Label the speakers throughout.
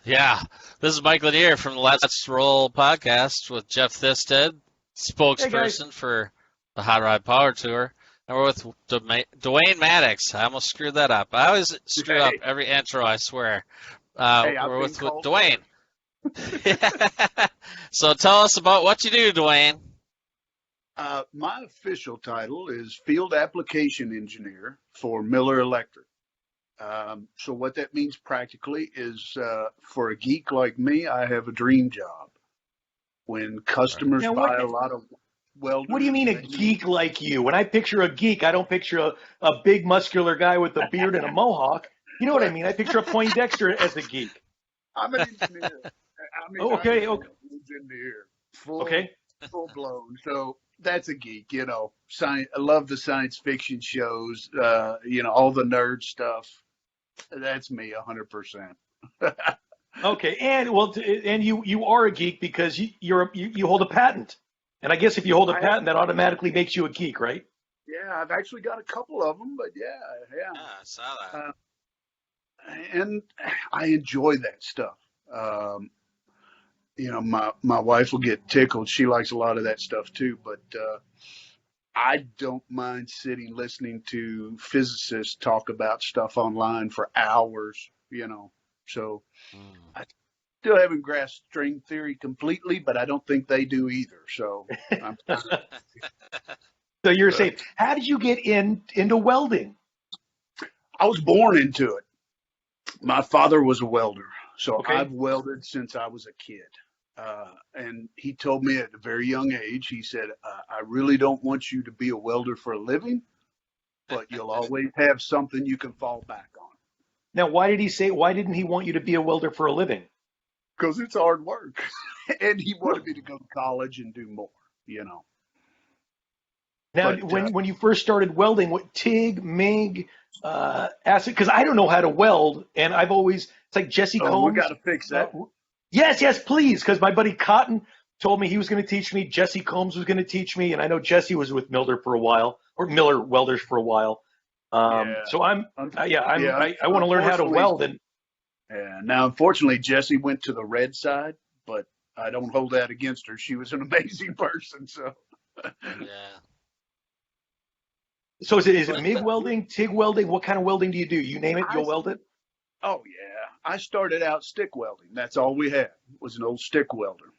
Speaker 1: Yeah, this is Mike Lanier from the Let's Roll podcast with Jeff Thisted,
Speaker 2: Hey guys.
Speaker 1: spokesperson for the Hot Rod Power Tour. And we're with Dwayne Mattox. I almost screwed that up. I always screw up
Speaker 2: Hey,
Speaker 1: every intro, I swear.
Speaker 2: I've
Speaker 1: We're
Speaker 2: been
Speaker 1: with
Speaker 2: called
Speaker 1: Dwayne.
Speaker 2: worse.
Speaker 1: So tell us about what you do, Dwayne.
Speaker 2: My official title is Field Application Engineer for Miller Electric. So what that means practically is for a geek like me, I have a dream job. When customers
Speaker 3: Now,
Speaker 2: buy a lot of
Speaker 3: what do you
Speaker 2: welders,
Speaker 3: mean a geek like you? When I picture a geek, I don't picture a big muscular guy with a beard and a mohawk. You know what I mean? I picture a Poindexter as a geek.
Speaker 2: I'm an engineer.
Speaker 3: Oh,
Speaker 2: I'm
Speaker 3: okay,
Speaker 2: an
Speaker 3: okay,
Speaker 2: engineer, full
Speaker 3: okay.
Speaker 2: full blown. So that's a geek, Science, I love the science fiction shows, all the nerd stuff. That's me 100%.
Speaker 3: Okay, and you are a geek because you hold a patent, and I guess if you hold a
Speaker 2: I
Speaker 3: patent, that automatically makes you a geek, right?
Speaker 2: Yeah, I've actually got a couple of them, but
Speaker 1: Yeah, I saw that.
Speaker 2: uh, and I enjoy that stuff. Um, my wife will get tickled. She likes a lot of that stuff too, but I don't mind sitting listening to physicists talk about stuff online for hours. So
Speaker 1: Mm.
Speaker 2: I still haven't grasped string theory completely, but I don't think they do either. So I'm,
Speaker 3: So you're saying, how did you get into welding?
Speaker 2: I was born into it. My father was a welder, so
Speaker 3: Okay.
Speaker 2: I've welded since I was a kid. And he told me at a very young age, he said, I really don't want you to be a welder for a living, but you'll always have something you can fall back on
Speaker 3: Now, why didn't he want you to be a welder for a living?
Speaker 2: because it's hard work. And he wanted me to go to college and do more, you know.
Speaker 3: Now,
Speaker 2: But
Speaker 3: when you first started welding, what TIG, MIG, acid? Because I don't know how to weld, and it's like Jesse
Speaker 2: we
Speaker 3: Combs.
Speaker 2: got to fix
Speaker 3: Uh,
Speaker 2: that.
Speaker 3: yes, please, because my buddy Cotton told me he was going to teach me. Jesse Combs was going to teach me, and I know Jesse was with Miller for a while, or Miller Welders for a while.
Speaker 2: Yeah.
Speaker 3: So
Speaker 2: Un- yeah.
Speaker 3: I want to learn how to
Speaker 2: Unfortunately,
Speaker 3: weld, and
Speaker 2: now, unfortunately, Jesse went to the red side, but I don't hold that against her. She was an amazing person. So,
Speaker 1: Yeah.
Speaker 3: so is it
Speaker 1: But
Speaker 3: MIG welding, TIG welding? What kind of welding do you do? You name it,
Speaker 2: I
Speaker 3: you'll weld it.
Speaker 2: Oh yeah, I started out stick welding. That's all we had was an old stick welder.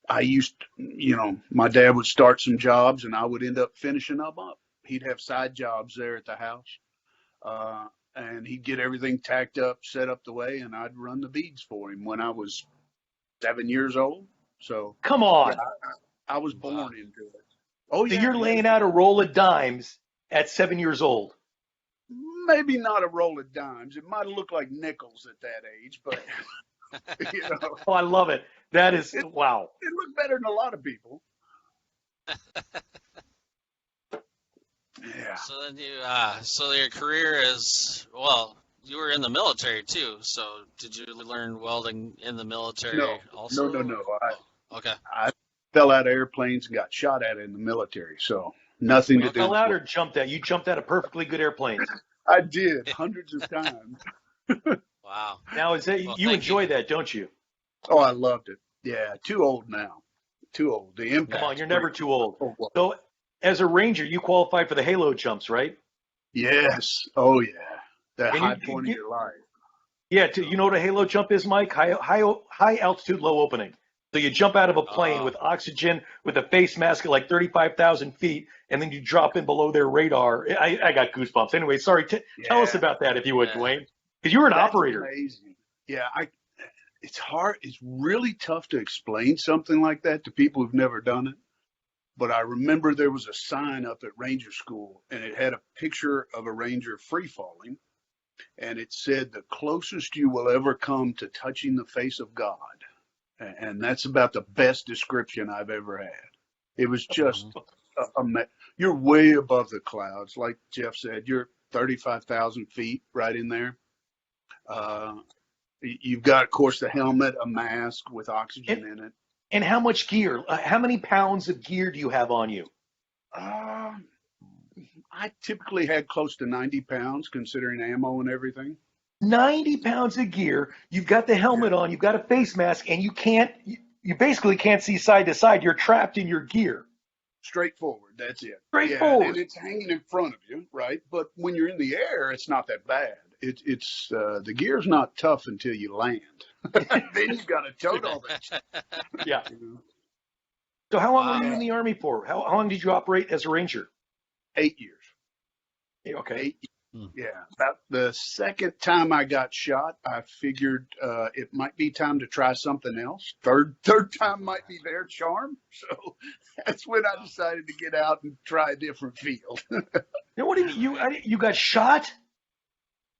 Speaker 2: I used, my dad would start some jobs and I would end up finishing them up. He'd have side jobs there at the house, and he'd get everything tacked up, set up the way, and I'd run the beads for him when I was 7 years old. So
Speaker 3: Come
Speaker 2: yeah,
Speaker 3: on.
Speaker 2: I was
Speaker 1: wow.
Speaker 2: born into it. Oh
Speaker 3: So
Speaker 2: yeah,
Speaker 3: you're
Speaker 2: yeah.
Speaker 3: laying out a roll of dimes at 7 years old.
Speaker 2: Maybe not a roll of dimes. It might have looked like nickels at that age, but you know,
Speaker 3: Oh, I love it. That is,
Speaker 2: it,
Speaker 3: wow.
Speaker 2: it looked better than a lot of people. Yeah.
Speaker 1: So then so your career is, well, you were in the military too. So did you learn welding in the military
Speaker 2: No, no,
Speaker 1: also?
Speaker 2: no, no.
Speaker 1: Oh, okay.
Speaker 2: I fell out of airplanes and got shot at in the military, so nothing to
Speaker 3: You
Speaker 2: do
Speaker 3: fell
Speaker 2: with
Speaker 3: out
Speaker 2: what
Speaker 3: or jumped out? You jumped out of perfectly good airplanes.
Speaker 2: I did hundreds of times.
Speaker 1: Wow.
Speaker 3: Now, is that
Speaker 1: Well,
Speaker 3: you
Speaker 1: thank you.
Speaker 3: enjoy that, don't you?
Speaker 2: Oh, I loved it. Yeah, too old now. Too old. The
Speaker 3: Come on,
Speaker 2: impact's
Speaker 3: you're
Speaker 2: pretty
Speaker 3: never too old.
Speaker 2: cool.
Speaker 3: So, as a ranger, you qualify for the halo jumps, right?
Speaker 2: Yes. Oh, yeah. The
Speaker 3: And
Speaker 2: high
Speaker 3: you,
Speaker 2: point of your life.
Speaker 3: yeah, you know what a halo jump is, Mike? High altitude, low opening. So you jump out of a plane
Speaker 1: Oh,
Speaker 3: with oxygen, with a face mask at like 35,000 feet, and then you drop in below their radar. I got goosebumps. Anyway, sorry. Tell us
Speaker 2: Yeah,
Speaker 3: about that if you would,
Speaker 1: yeah.
Speaker 3: Dwayne, because you were an
Speaker 2: that's
Speaker 3: operator.
Speaker 2: amazing. Yeah, it's hard. It's really tough to explain something like that to people who've never done it. But I remember there was a sign up at Ranger School, and it had a picture of a Ranger free falling, and it said, "The closest you will ever come to touching the face of God." And that's about the best description I've ever had. It was just,
Speaker 1: Mhm.
Speaker 2: you're way above the clouds. Like Jeff said, you're 35,000 feet right in there. Uh, you've got, of course, the helmet, a mask with
Speaker 3: And,
Speaker 2: oxygen in it.
Speaker 3: and how much gear? How many pounds of gear do you have on you?
Speaker 2: Uh, I typically had close to 90 pounds considering ammo and everything.
Speaker 3: 90 pounds of gear. You've got the helmet on. You've got a face mask, and you basically can't see side to side. You're trapped in your gear.
Speaker 2: Straightforward. That's it.
Speaker 3: Straightforward.
Speaker 2: And it's hanging in front of you, right? But when you're in the air, it's not that bad. It's the gear's not tough until you land. Then you've got to tote all that shit.
Speaker 3: Yeah.
Speaker 2: You know?
Speaker 3: So how long were you in the Army for? How long did you operate as a Ranger?
Speaker 2: 8 years.
Speaker 3: Okay.
Speaker 2: 8 years. Yeah. About the second time I got shot, I figured it might be time to try something else. Third time might be their charm. So that's when I decided to get out and try a different field.
Speaker 3: Now, what do you got shot?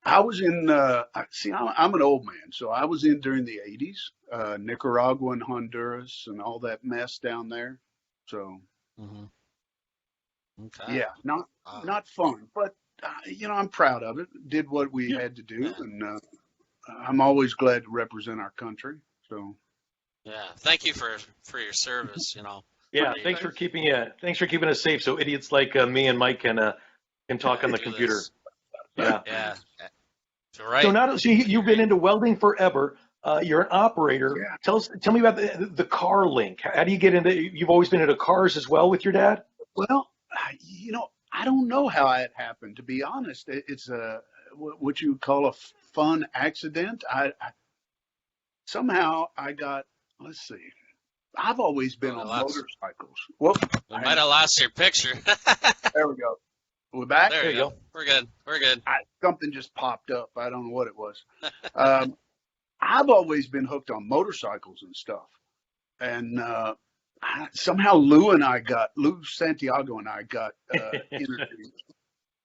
Speaker 2: I was in, I'm an old man, so I was in during the 80s, Nicaragua and Honduras and all that mess down there. So,
Speaker 1: Okay.
Speaker 2: yeah, not fun, but, I'm proud of it. Did what we had to do, and I'm always glad to represent our country. So,
Speaker 1: Yeah. Thank you for your service.
Speaker 3: Yeah. Thanks for keeping us safe, so idiots like me and Mike can talk on the computer.
Speaker 1: This.
Speaker 3: Yeah.
Speaker 1: Yeah. Right.
Speaker 3: So you've been into welding forever. You're an operator.
Speaker 2: Yeah.
Speaker 3: Tell me about the car link. How do you get into? You've always been into cars as well with your dad.
Speaker 2: Well, I don't know how it happened. To be honest, it's what you would call a fun accident. Somehow I got. Let's see. I've always been on motorcycles. Whoop.
Speaker 1: We might have lost your picture.
Speaker 2: There we go. We're back.
Speaker 1: There you go. We're good.
Speaker 2: Something just popped up. I don't know what it was. I've always been hooked on motorcycles and stuff. And somehow Lou Santiago and I got introduced.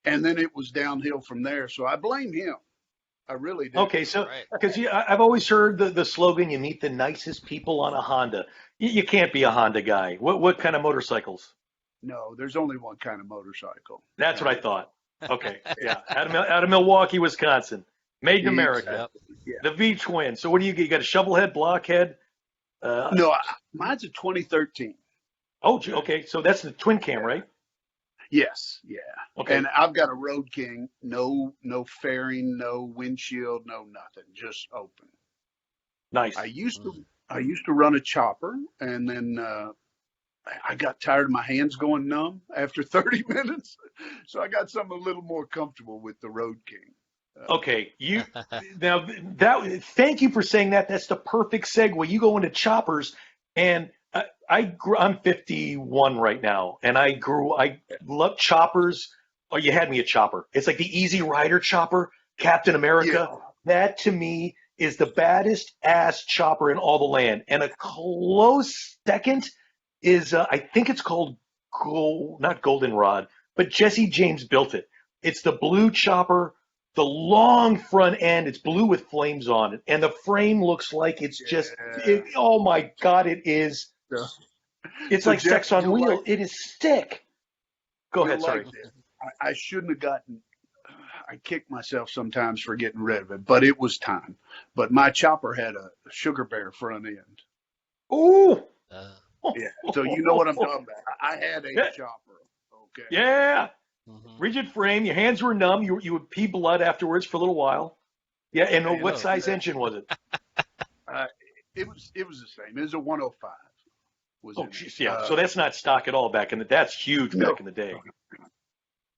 Speaker 2: And then it was downhill from there. So I blame him. I really do.
Speaker 3: Okay, so because I've always heard the slogan, you meet the nicest people on a Honda. You can't be a Honda guy. What kind of motorcycles?
Speaker 2: No, there's only one kind of motorcycle.
Speaker 3: That's what I thought. Okay, yeah, out of Milwaukee, Wisconsin, made in America.
Speaker 2: Yeah.
Speaker 3: The V-twin. So what do you get? You got a shovel head, block head?
Speaker 2: No, mine's a 2013.
Speaker 3: Oh, okay. So that's the twin cam, right?
Speaker 2: Yes, yeah.
Speaker 3: Okay.
Speaker 2: And I've got a Road King, no fairing, no windshield, no nothing, just open.
Speaker 3: Nice.
Speaker 2: I used to run a chopper, and then I got tired of my hands going numb after 30 minutes, so I got something a little more comfortable with the Road King.
Speaker 3: Okay, thank you for saying that. That's the perfect segue. You go into choppers, and I'm 51 right now, and I love choppers. Oh, you had me a chopper. It's like the Easy Rider chopper, Captain America. Yeah. That to me is the baddest ass chopper in all the land. And a close second is I think it's called not Goldenrod, but Jesse James built it. It's the blue chopper. The long front end, it's blue with flames on it, and the frame looks like it's just, oh my God, it is. It's like Jeff, sex on wheels. It is sick. Go ahead, sorry.
Speaker 2: I shouldn't have gotten, I kick myself sometimes for getting rid of it, but it was time. But my chopper had a Sugar Bear front end.
Speaker 3: Ooh.
Speaker 2: Yeah, so you know what I'm talking about. I had a chopper. Okay.
Speaker 3: Yeah. Rigid frame. Your hands were numb. You would pee blood afterwards for a little while. Yeah. And what size engine was it?
Speaker 2: It was the same. It was a 105.
Speaker 3: Oh, geez, yeah. So that's not stock at all back in the. That's huge back in the day.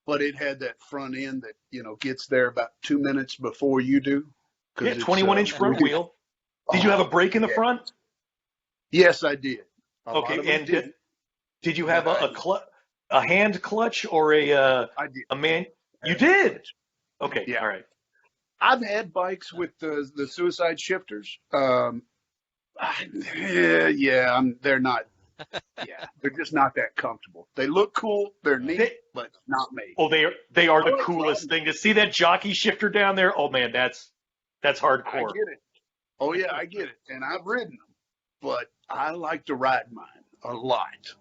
Speaker 2: But it had that front end that gets there about 2 minutes before you do.
Speaker 3: Yeah, 21-inch front wheel. Did you have a brake in the front?
Speaker 2: Yes, I did.
Speaker 3: Okay, and did you have a hand clutch or a man? You did. Okay.
Speaker 2: Yeah.
Speaker 3: All right.
Speaker 2: I've had bikes with the suicide shifters. They're not. Yeah, they're just not that comfortable. They look cool. They're neat, but not me.
Speaker 3: Oh, they are the coolest thing to see that jockey shifter down there. Oh man, that's hardcore.
Speaker 2: I get it. Oh yeah, I get it, and I've ridden them, but I like to ride mine a lot.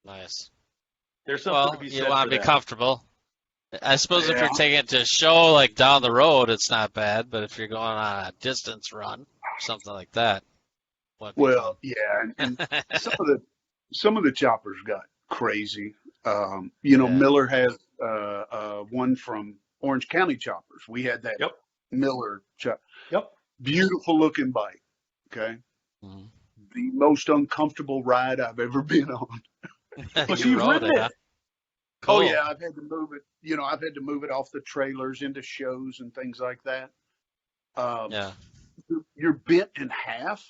Speaker 1: Nice.
Speaker 3: There's something to be said.
Speaker 1: You want to be comfortable. I suppose if you're
Speaker 2: Yeah.
Speaker 1: taking it to a show like down the road, it's not bad. But if you're going on a distance run or something like that,
Speaker 2: well, yeah, and some of the choppers got crazy.
Speaker 1: Yeah.
Speaker 2: Miller has one from Orange County Choppers. We had that Miller.
Speaker 3: Yep.
Speaker 2: Beautiful looking bike. Okay.
Speaker 1: Mhm.
Speaker 2: The most uncomfortable ride I've ever been on.
Speaker 3: Oh, so
Speaker 1: You
Speaker 3: you've
Speaker 1: rode
Speaker 3: ridden
Speaker 1: it, huh?
Speaker 3: it.
Speaker 2: Oh
Speaker 1: Cool.
Speaker 2: yeah, I've had to move it. I've had to move it off the trailers into shows and things like that. Um,
Speaker 1: Yeah.
Speaker 2: you're bent in half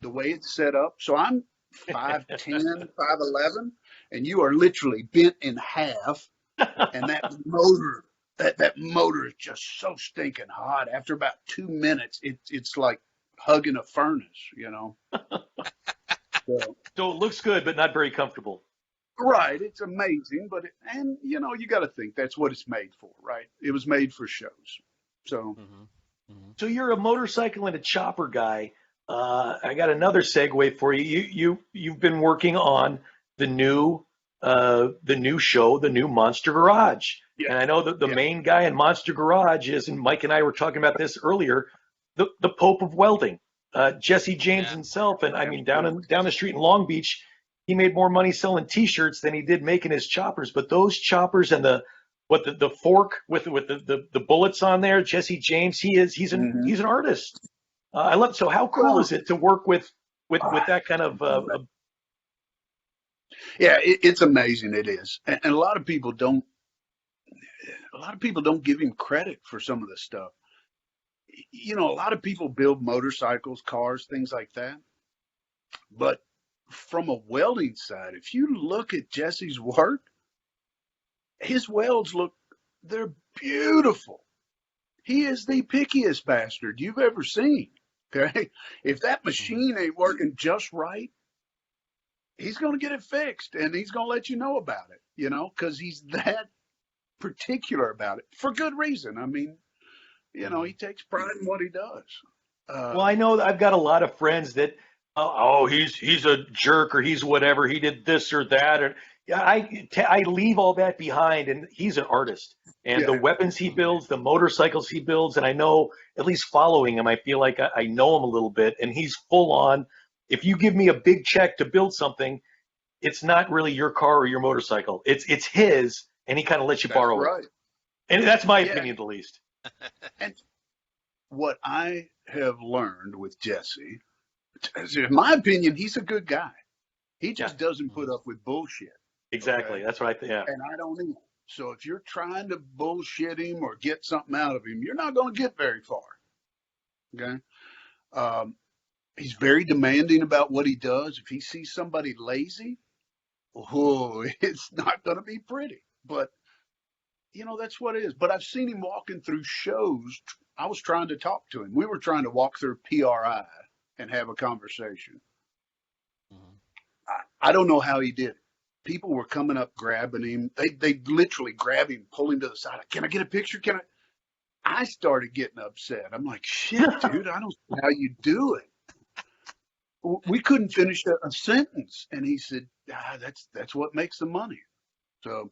Speaker 2: the way it's set up. So I'm 5'10", 5'11", and you are literally bent in half. And that motor is just so stinking hot. After about 2 minutes, it's like hugging a furnace. So,
Speaker 3: So it looks good, but not very comfortable.
Speaker 2: right, it's amazing, and you got to think that's what it's made for, right? It was made for shows. So,
Speaker 1: Mhm. Mhm.
Speaker 3: So you're a motorcycle and a chopper guy. I got another segue for you. You've been working on the new show, the new Monster Garage.
Speaker 2: yeah,
Speaker 3: And I know that the
Speaker 2: yeah.
Speaker 3: main guy in Monster Garage is, and Mike and I were talking about this earlier, the Pope of Welding, Jesse James
Speaker 1: Yeah.
Speaker 3: himself. And I mean,
Speaker 2: Absolutely.
Speaker 3: down the street in Long Beach, he made more money selling T-shirts than he did making his choppers. But those choppers and the fork with the bullets on there, Jesse James,
Speaker 2: Hmm.
Speaker 3: he's an artist. I love. So how cool is
Speaker 2: Well,
Speaker 3: it to work with
Speaker 2: ah,
Speaker 3: that kind of
Speaker 2: yeah, it's amazing. It is, and a lot of people don't. A lot of people don't give him credit for some of this stuff. A lot of people build motorcycles, cars, things like that. But from a welding side, if you look at Jesse's work, his welds they're beautiful. He is the pickiest bastard you've ever seen. Okay. If that
Speaker 1: Mhm.
Speaker 2: machine ain't working just right, he's going to get it fixed and he's going to let you know about it, because he's that particular about it for good reason. I mean, he
Speaker 1: Mhm.
Speaker 2: takes pride in what he does.
Speaker 3: Well,
Speaker 2: Uh,
Speaker 3: I know I've got a lot of friends that, he's a jerk or he's whatever. He did this or that, and yeah, I leave all that behind, and he's an artist. And the
Speaker 2: yeah.
Speaker 3: weapons he
Speaker 1: Mhm.
Speaker 3: builds, the motorcycles he builds, and I know at least following him, I feel like I know him a little bit, and he's full on. If you give me a big check to build something, it's not really your car or your motorcycle. It's his, and he kind of lets you
Speaker 2: That's
Speaker 3: borrow it.
Speaker 2: right.
Speaker 3: And that's my
Speaker 2: Yeah.
Speaker 3: opinion, at least.
Speaker 2: And what I have learned with Jesse, in my opinion, he's a good guy. He
Speaker 3: Yeah,
Speaker 2: just doesn't put
Speaker 1: Mhm.
Speaker 2: up with bullshit.
Speaker 3: exactly.
Speaker 2: Okay.
Speaker 3: That's what I think. Yeah.
Speaker 2: And I don't either. So if you're trying to bullshit him or get something out of him, you're not going to get very far. Okay. Um, he's very demanding about what he does. If he sees somebody lazy, oh, it's not going to be pretty. But that's what it is. But I've seen him walking through shows. I was trying to talk to him. We were trying to walk through PRI and have a conversation.
Speaker 1: Mhm.
Speaker 2: I don't know how he did it. People were coming up, grabbing him. They literally grab him, pull him to the side. Can I get a picture? Can I? I started getting upset. I'm like, shit, dude, I don't see how you do it. We couldn't finish a sentence, and he said, that's what makes the money. So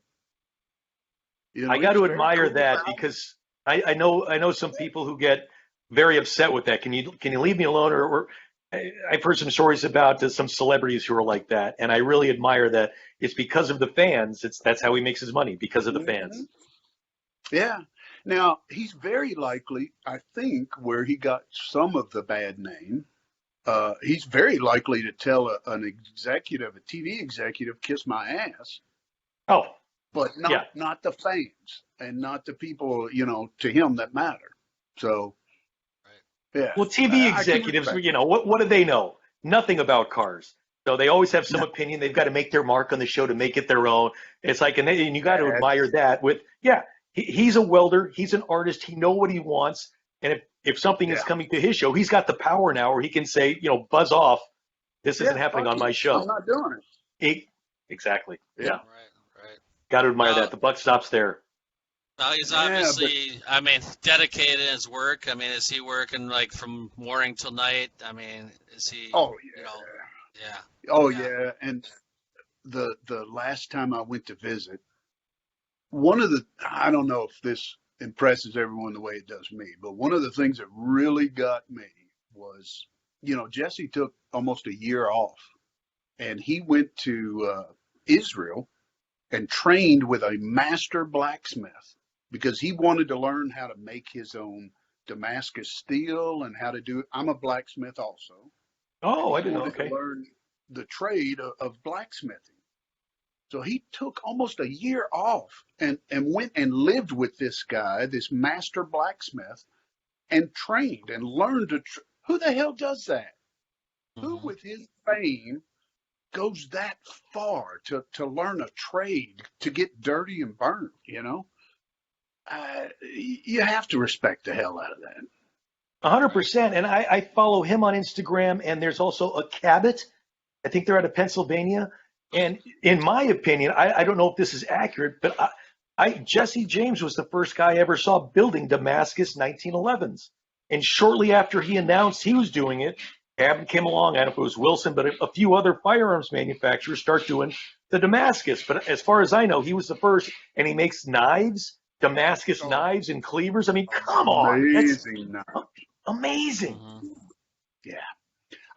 Speaker 3: I got
Speaker 2: he's
Speaker 3: to
Speaker 2: very
Speaker 3: admire
Speaker 2: cool
Speaker 3: that
Speaker 2: about
Speaker 3: because I know some people who get very upset with that. Can you leave me alone? Or I've heard some stories about some celebrities who are like that, and I really admire that. It's because of the fans. That's how he makes his money because of the
Speaker 2: it.
Speaker 3: fans.
Speaker 2: Yeah. Now, he's very likely, I think, where he got some of the bad name. He's very likely to tell an executive, a TV executive, kiss my ass,
Speaker 3: Oh
Speaker 2: but
Speaker 3: yeah.
Speaker 2: not the fans and not the people, to him that matter. So,
Speaker 1: Right.
Speaker 2: yeah,
Speaker 3: Well, TV
Speaker 2: I can
Speaker 3: executives,
Speaker 2: respect it.
Speaker 3: what do they know? Nothing about cars. So they always have some
Speaker 2: No,
Speaker 3: opinion. They've got to make their mark on the show to make it their own. It's like, and you got to
Speaker 2: that's
Speaker 3: admire that with, yeah, he's a welder. He's an artist. He know what he wants. And if something is
Speaker 2: yeah,
Speaker 3: coming to his show, he's got the power now where he can say, buzz off. This isn't
Speaker 2: yeah.
Speaker 3: happening
Speaker 2: Fuck
Speaker 3: on
Speaker 2: you.
Speaker 3: my
Speaker 2: I'm
Speaker 3: show.
Speaker 2: not doing
Speaker 3: He, exactly.
Speaker 2: it.
Speaker 3: Yeah.
Speaker 2: Yeah,
Speaker 1: Right. Right.
Speaker 3: Got to admire
Speaker 1: Well,
Speaker 3: that. The buck stops there.
Speaker 1: now he's
Speaker 2: yeah, but
Speaker 1: obviously, I mean, dedicated in his work. I mean, is he working like from morning till night? I mean, is he,
Speaker 2: oh
Speaker 1: you know,
Speaker 2: yeah,
Speaker 1: yeah,
Speaker 2: oh
Speaker 1: yeah.
Speaker 2: yeah. And the last time I went to visit, one of the I don't know if this impresses everyone the way it does me, but one of the things that really got me was, Jesse took almost a year off and he went to Israel and trained with a master blacksmith because he wanted to learn how to make his own Damascus steel and how to do it. I'm a blacksmith also. And
Speaker 3: Oh, I
Speaker 2: he
Speaker 3: didn't know.
Speaker 2: wanted to
Speaker 3: Okay.
Speaker 2: learn the trade of blacksmithing. So he took almost a year off and went and lived with this guy, this master blacksmith, and trained and learned to. Who the hell does that? Who
Speaker 1: Hmm.
Speaker 2: with his fame goes that far to learn a trade, to get dirty and burnt, you know? You have to respect the hell out of that.
Speaker 3: 100%. And I follow him on Instagram, and there's also a Cabot. I think they're out of Pennsylvania. And in my opinion, I don't know if this is accurate, but Jesse James was the first guy I ever saw building Damascus 1911s. And shortly after he announced he was doing it, Cabot came along. I don't know if it was Wilson, but a few other firearms manufacturers start doing the Damascus. But as far as I know, he was the first, and he makes knives, Damascus
Speaker 2: Oh,
Speaker 3: knives and cleavers. I mean, come on, that's
Speaker 2: amazing night.
Speaker 3: amazing.
Speaker 1: Hmm.
Speaker 2: Yeah.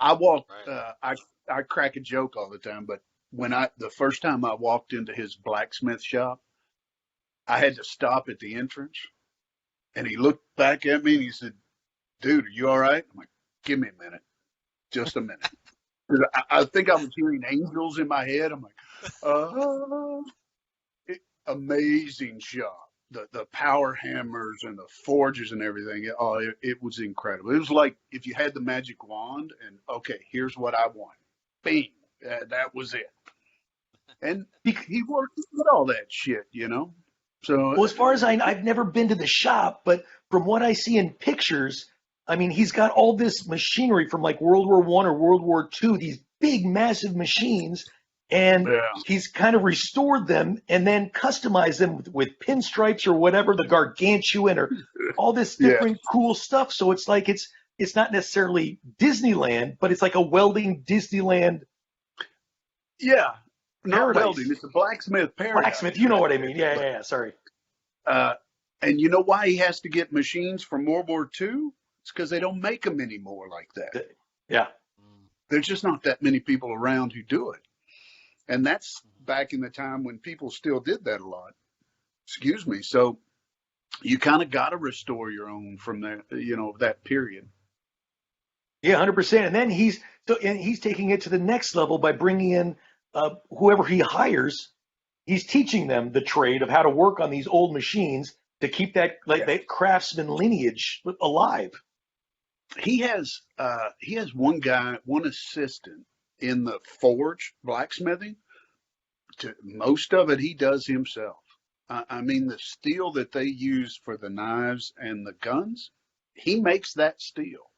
Speaker 2: I walked,
Speaker 1: Right.
Speaker 2: I crack a joke all the time, but the first time I walked into his blacksmith shop, I had to stop at the entrance and he looked back at me and he said, "Dude, are you all right?" I'm like, "Give me a minute, just a minute." 'Cause I think I was hearing angels in my head. I'm like, uh, amazing shop. The power hammers and the forges and everything. It was incredible. It was like if you had the magic wand and okay, here's what I want. Bing, that was it. And he worked with all that shit, you know. So
Speaker 3: Well, as far as I've never been to the shop, but from what I see in pictures, I mean, he's got all this machinery from like World War One or World War Two, these big, massive machines, and
Speaker 2: yeah,
Speaker 3: he's kind of restored them and then customized them with pinstripes or whatever, the gargantuan or all this
Speaker 2: yeah,
Speaker 3: different cool stuff. So it's like it's not necessarily Disneyland, but it's like a welding Disneyland
Speaker 2: yeah. Not welding.
Speaker 3: paradise.
Speaker 2: It's a blacksmith
Speaker 3: Blacksmith,
Speaker 2: paradise
Speaker 3: you know
Speaker 2: right
Speaker 3: what I
Speaker 2: there.
Speaker 3: mean? Yeah,
Speaker 2: But
Speaker 3: yeah, yeah. Sorry.
Speaker 2: uh, and you know why he has to get machines from World War II? It's because they don't make them anymore like that.
Speaker 3: Yeah.
Speaker 2: There's just not that many people around who do it. And that's back in the time when people still did that a lot. Excuse me. So you kind of got to restore your own from that, that period.
Speaker 3: Yeah, 100%. And then he's taking it to the next level by bringing in whoever he hires. He's teaching them the trade of how to work on these old machines to keep
Speaker 2: Yeah.
Speaker 3: that craftsman lineage alive.
Speaker 2: He has one assistant in the forge blacksmithing. Most of it he does himself. I mean, the steel that they use for the knives and the guns, he makes that steel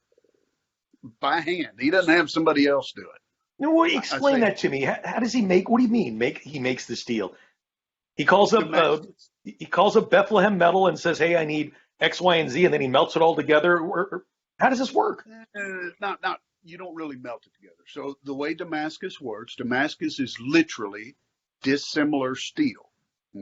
Speaker 2: by hand. He doesn't have somebody else do it.
Speaker 3: Now,
Speaker 2: I
Speaker 3: explain
Speaker 2: say
Speaker 3: that to me. How does he make? What do you mean? He makes the steel. He calls up
Speaker 2: Damascus.
Speaker 3: he calls up Bethlehem Metal and says, "Hey, I need X, Y, and Z," and then he melts it all together. How does this work?
Speaker 2: Not you don't really melt it together. So the way Damascus works, Damascus is literally dissimilar steel.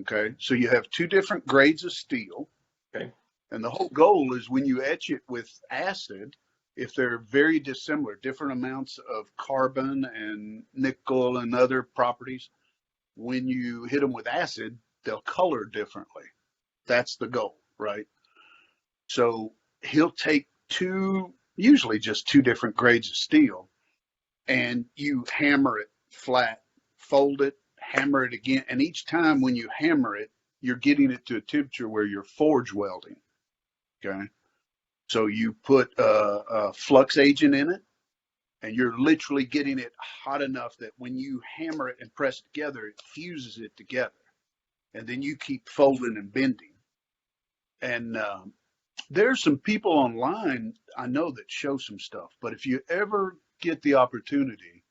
Speaker 2: Okay, so you have two different grades of steel,
Speaker 3: Okay.
Speaker 2: and the whole goal is when you etch it with acid, if they're very dissimilar, different amounts of carbon and nickel and other properties, when you hit them with acid, they'll color differently. That's the goal, right? So he'll take usually just two different grades of steel, and you hammer it flat, fold it, hammer it again. And each time when you hammer it, you're getting it to a temperature where you're forge welding. Okay. So you put a flux agent in it, and you're literally getting it hot enough that when you hammer it and press it together, it fuses it together. And then you keep folding and bending. And there's some people online I know that show some stuff, but if you ever get the opportunity,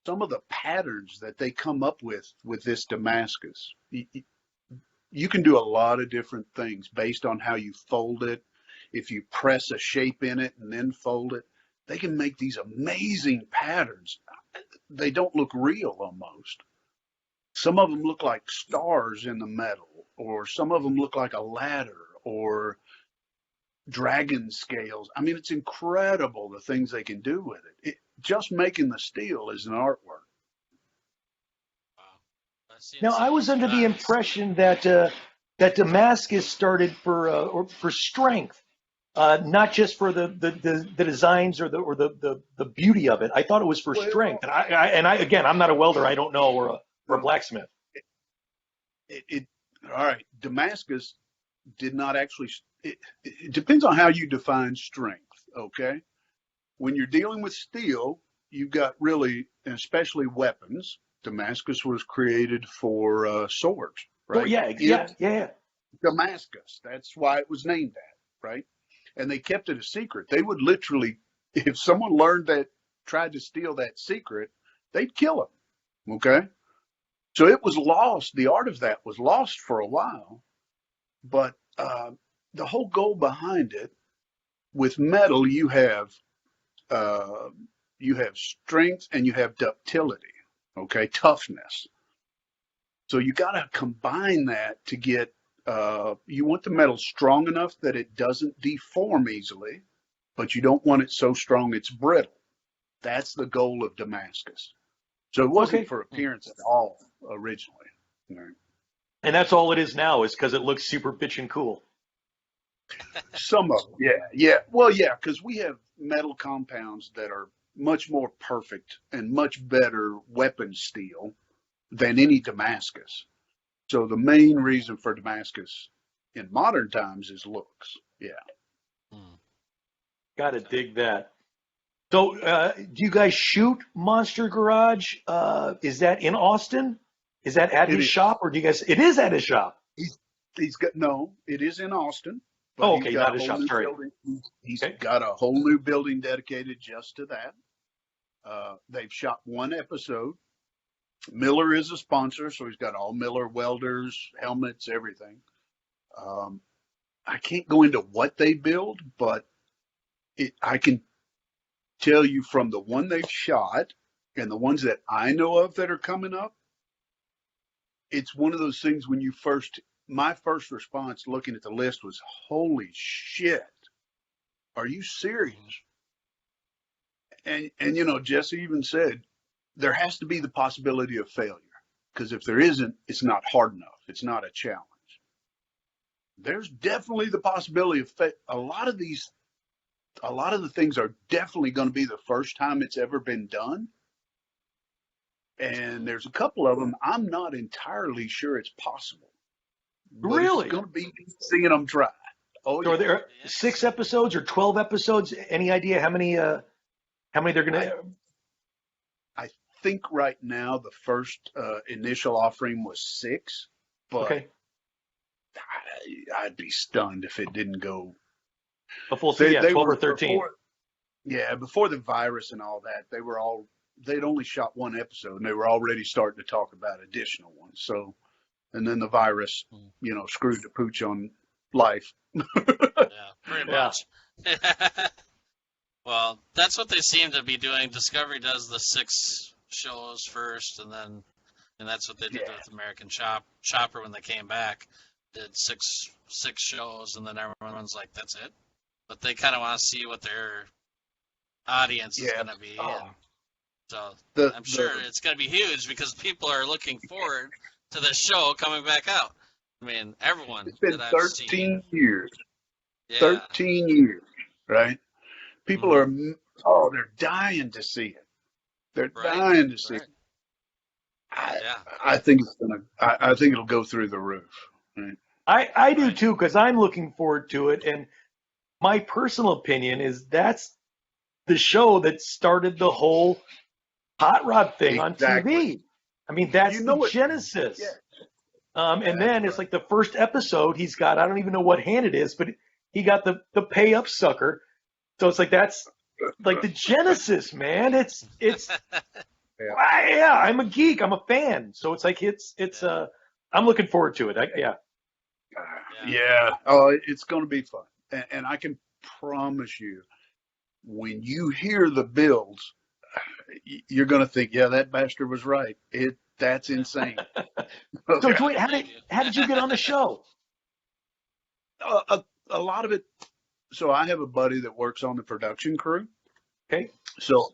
Speaker 2: some of the patterns that they come up with this Damascus, you can do a lot of different things based on how you fold it. If you press a shape in it and then fold it, they can make these amazing patterns. They don't look real almost. Some of them look like stars in the metal, or some of them look like a ladder or dragon scales. I mean, it's incredible the things they can do with it. Just making the steel is an artwork.
Speaker 1: Wow. I've seen
Speaker 3: Now, I
Speaker 1: some
Speaker 3: was under the
Speaker 1: guys.
Speaker 3: impression that Damascus started for strength. not just for the designs or the beauty of it. I thought it was for strength. And again, I'm not a welder. I don't know, or a blacksmith.
Speaker 2: All right. Damascus did not actually. It depends on how you define strength. Okay. When you're dealing with steel, you've got really, and especially weapons. Damascus was created for swords, right?
Speaker 3: Oh, yeah.
Speaker 2: Damascus. That's why it was named that, right? And they kept it a secret. They would literally, if someone learned that, tried to steal that secret, they'd kill them. Okay. So it was lost. The art of that was lost for a while. But the whole goal behind it, with metal, you have strength and you have ductility. Okay, toughness. So you got to combine that to get. You want the metal strong enough that it doesn't deform easily, but you don't want it so strong it's brittle. That's the goal of Damascus. So it wasn't for appearance at all originally. Right.
Speaker 3: And that's all it is now, is because it looks super bitchin' cool.
Speaker 2: Some of them, yeah. Well, yeah, because we have metal compounds that are much more perfect and much better weapon steel than any Damascus. So the main reason for Damascus in modern times is looks. Yeah.
Speaker 3: Gotta dig that. So, do you guys shoot Monster Garage? Is that in Austin? Is that at his shop, or do you guys? It is at his shop.
Speaker 2: He's got it is in Austin.
Speaker 3: Oh, okay, not his shop. Sorry.
Speaker 2: He's got a whole new building dedicated just to that. They've shot one episode. Miller is a sponsor, so he's got all Miller welders, helmets, everything. I can't go into what they build, but I can tell you from the one they've shot and the ones that I know of that are coming up, it's one of those things when my first response looking at the list was, holy shit, are you serious? And Jesse even said, there has to be the possibility of failure, because if there isn't, it's not hard enough. It's not a challenge. There's definitely the possibility of a lot of the things are definitely going to be the first time it's ever been done. And there's a couple of them I'm not entirely sure it's possible. But
Speaker 3: really?
Speaker 2: It's going to be seeing them try. Oh,
Speaker 3: so are there 6 episodes or 12 episodes? Any idea how many they're going to?
Speaker 2: I think right now the first initial offering was 6, but I'd be stunned if it didn't go.
Speaker 3: A full 12 or 13.
Speaker 2: Before the virus and all that, they'd only shot one episode and they were already starting to talk about additional ones. So, and then the virus, screwed the pooch on life.
Speaker 1: Pretty much. Well, that's what they seem to be doing. Discovery does the 6 shows first, and that's what they did with American Chopper when they came back. Did six shows, and then everyone's like, "That's it." But they kind of want to see what their audience is going to be. And so I'm sure it's going to be huge because people are looking forward to this show coming back out. I mean, everyone.
Speaker 2: It's been 13 years. Yeah. 13 years, right? People are, they're dying to see it. They're dying to see it. I think I think it'll go through the roof. Right?
Speaker 3: I do too, because I'm looking forward to it. And my personal opinion is that's the show that started the whole hot rod thing on TV. I mean, that's the genesis. Yeah. And then it's like the first episode he's got, I don't even know what hand it is, but he got the pay up sucker. So it's like, that's like the genesis, man. It's I'm a geek. I'm a fan. So it's like, I'm looking forward to it.
Speaker 2: Oh, it's going to be fun. And I can promise you, when you hear the builds, you're going to think, that bastard was right. That's insane.
Speaker 3: So, Dwayne, how did you get on the show?
Speaker 2: A lot of it. So I have a buddy that works on the production crew.
Speaker 3: Okay.
Speaker 2: So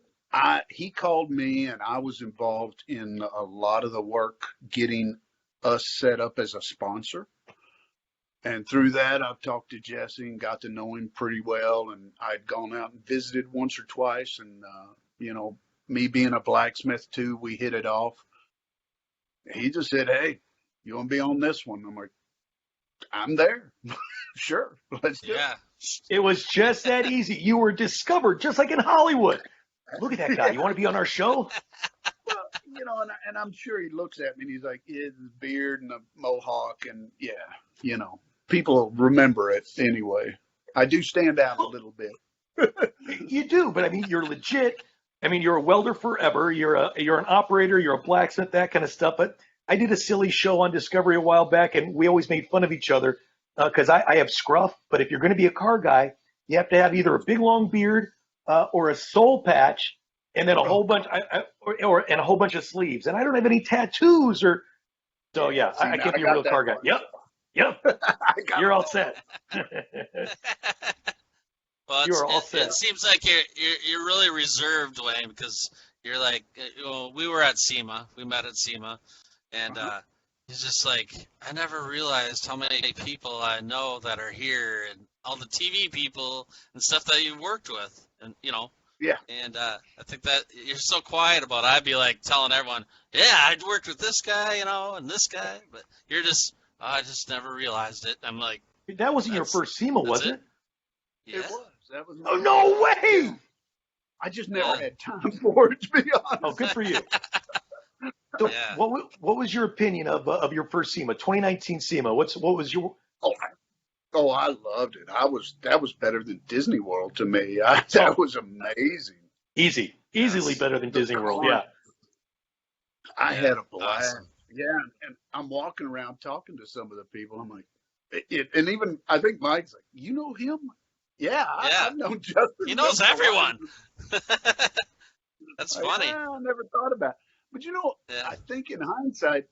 Speaker 2: he called me, and I was involved in a lot of the work getting us set up as a sponsor. And through that, I've talked to Jesse and got to know him pretty well. And I'd gone out and visited once or twice. And, me being a blacksmith too, we hit it off. He just said, "Hey, you want to be on this one?" I'm like, "I'm there." Sure. Let's do it.
Speaker 1: Yeah.
Speaker 3: It was just that easy. You were discovered, just like in Hollywood. Look at that guy. You want to be on our show?
Speaker 2: Well, and I'm sure he looks at me and he's like, "Yeah, the beard and the mohawk." And yeah, people remember it anyway. I do stand out a little bit.
Speaker 3: You do, but I mean, you're legit. I mean, you're a welder forever. You're an operator. You're a blacksmith, that kind of stuff. But I did a silly show on Discovery a while back, and we always made fun of each other because I have scruff. But if you're going to be a car guy, you have to have either a big long beard or a soul patch, and then a whole bunch, and a whole bunch of sleeves. And I don't have any tattoos, so yeah, I can't be a real car guy. Yep. You're all set.
Speaker 1: Well,
Speaker 3: You're all set.
Speaker 1: it seems like you're really reserved, Dwayne, because you're like, we were at Sema, we met at Sema, and he's just like, I never realized how many people I know that are here, and all the TV people and stuff that you've worked with, and
Speaker 2: Yeah.
Speaker 1: And I think that you're so quiet about it. I'd be like telling everyone, yeah, I'd worked with this guy, and this guy, but you're just, I just never realized it. I'm like,
Speaker 3: That wasn't your first SEMA, was it?
Speaker 1: yeah.
Speaker 2: It was. That was.
Speaker 3: Oh, no way!
Speaker 2: I just never had time for it, to be honest.
Speaker 3: Oh, good for you. So
Speaker 1: Yeah.
Speaker 3: what was your opinion of your first SEMA, 2019 SEMA? What was your?
Speaker 2: Oh, I loved it. That was better than Disney World to me. That was amazing.
Speaker 3: Easily better than Disney World. Yeah.
Speaker 2: I had a blast.
Speaker 1: Awesome.
Speaker 2: Yeah, and I'm walking around talking to some of the people. I'm like, and even I think Mike's like, "You know him?" Yeah, I've known Justin.
Speaker 1: He knows everyone. That's funny.
Speaker 2: Yeah, I never thought about it. But
Speaker 1: Yeah.
Speaker 2: I think in hindsight,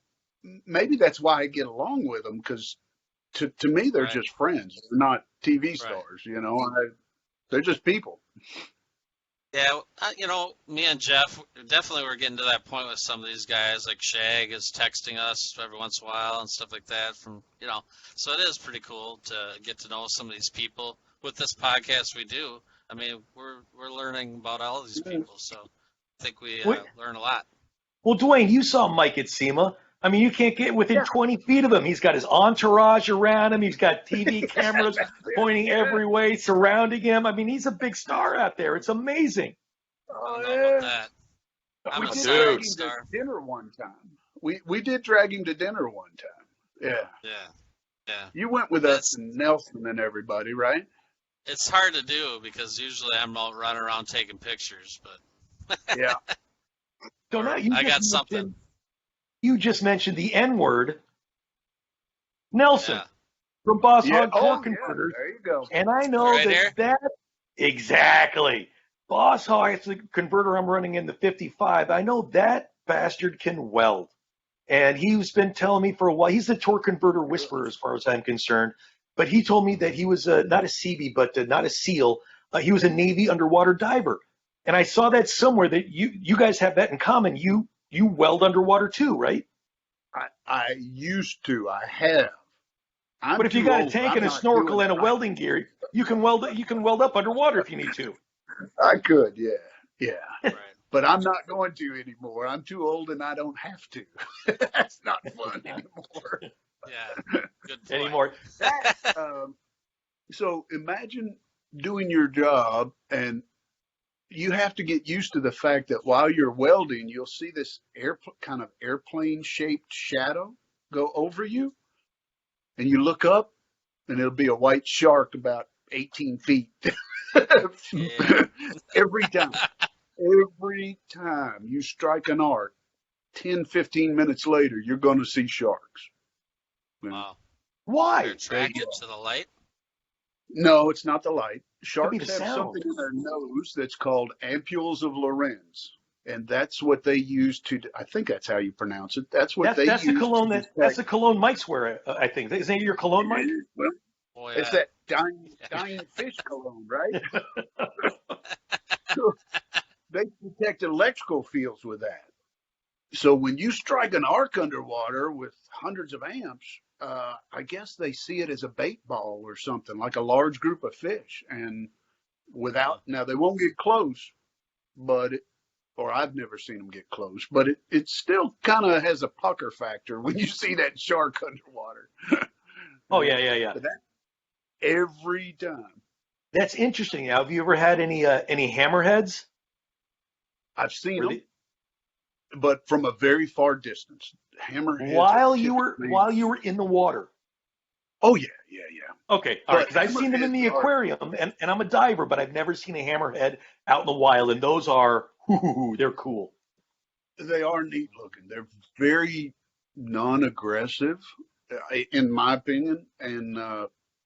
Speaker 2: maybe that's why I get along with them, because to me they're
Speaker 1: Right.
Speaker 2: just friends. They're not TV stars. They're just people.
Speaker 1: Yeah, me and Jeff definitely were getting to that point with some of these guys. Like Shag is texting us every once in a while and stuff like that. So it is pretty cool to get to know some of these people with this podcast we do. I mean, we're learning about all of these people, so I think we learn a lot.
Speaker 3: Well, Dwayne, you saw Mike at SEMA. I mean, you can't get within 20 feet of him. He's got his entourage around him. He's got TV cameras pointing every way, surrounding him. I mean, he's a big star out there. It's amazing.
Speaker 1: I don't know about that. I'm
Speaker 2: We
Speaker 1: a
Speaker 2: did
Speaker 1: star,
Speaker 2: drag him
Speaker 1: star.
Speaker 2: to dinner one time. We did drag him to dinner one time. Yeah.
Speaker 1: Yeah.
Speaker 2: You went with us and Nelson and everybody, right?
Speaker 1: It's hard to do because usually I'm out running around taking pictures, but
Speaker 2: Yeah.
Speaker 3: So now
Speaker 1: I got something.
Speaker 3: You just mentioned the N-word. Nelson
Speaker 1: Yeah.
Speaker 3: from Boss
Speaker 2: Yeah.
Speaker 3: Hog
Speaker 2: Oh,
Speaker 3: Core
Speaker 2: yeah.
Speaker 3: Converters.
Speaker 2: There you go.
Speaker 3: And I know
Speaker 1: Right here?
Speaker 3: that exactly. Boss Hog, it's the converter I'm running in the 55. I know that bastard can weld. And he's been telling me for a while, he's the torque converter whisperer as far as I'm concerned. But he told me that he was not a CB, but not a SEAL. He was a Navy underwater diver. And I saw that somewhere that you guys have that in common. You weld underwater too, right?
Speaker 2: I used to. I have.
Speaker 3: But if you got a tank and a snorkel and a welding gear, you can weld up underwater if you need to.
Speaker 2: I could, yeah.
Speaker 1: Right.
Speaker 2: But I'm not going to anymore. I'm too old and I don't have to. That's not fun anymore.
Speaker 1: Yeah. Good point.
Speaker 3: Anymore.
Speaker 2: So imagine doing your job and you have to get used to the fact that while you're welding, you'll see this kind of airplane shaped shadow go over you. And you look up and it'll be a white shark about 18 feet.
Speaker 1: Yeah.
Speaker 2: Every time you strike an arc, 10, 15 minutes later, you're going to see sharks.
Speaker 1: Wow.
Speaker 3: Why?
Speaker 1: You're attracted to the light?
Speaker 2: No, it's not the light.
Speaker 3: Could be
Speaker 2: Sharks
Speaker 3: the
Speaker 2: have
Speaker 3: sound.
Speaker 2: something in their nose that's called ampules of Lorentz. And that's what they use to, I think that's how you pronounce it. That's what they
Speaker 3: That's
Speaker 2: use.
Speaker 3: the cologne
Speaker 2: to
Speaker 3: that's the cologne Mike's wear, I think. Isn't it your cologne, Mike?
Speaker 2: Well,
Speaker 1: Boy,
Speaker 2: it's that dying fish cologne, right? They detect electrical fields with that. So when you strike an arc underwater with hundreds of amps, I guess they see it as a bait ball or something, like a large group of fish. And now they won't get close, but or I've never seen them get close, but it still kind of has a pucker factor when you see that shark underwater.
Speaker 3: Oh yeah.
Speaker 2: But that every time.
Speaker 3: That's interesting. Now, have you ever had any hammerheads?
Speaker 2: I've seen
Speaker 3: Were
Speaker 2: them,
Speaker 3: they,
Speaker 2: but from a very far distance. Hammerheads are
Speaker 3: while
Speaker 2: typically.
Speaker 3: you were in the water?
Speaker 2: Oh yeah.
Speaker 3: Okay, all right.
Speaker 2: But
Speaker 3: Because I've seen them in the
Speaker 2: hammerheads are
Speaker 3: aquarium, and I'm a diver, but I've never seen a hammerhead out in the wild, and those are they're cool.
Speaker 2: they are neat looking. They're very non-aggressive, in my opinion, and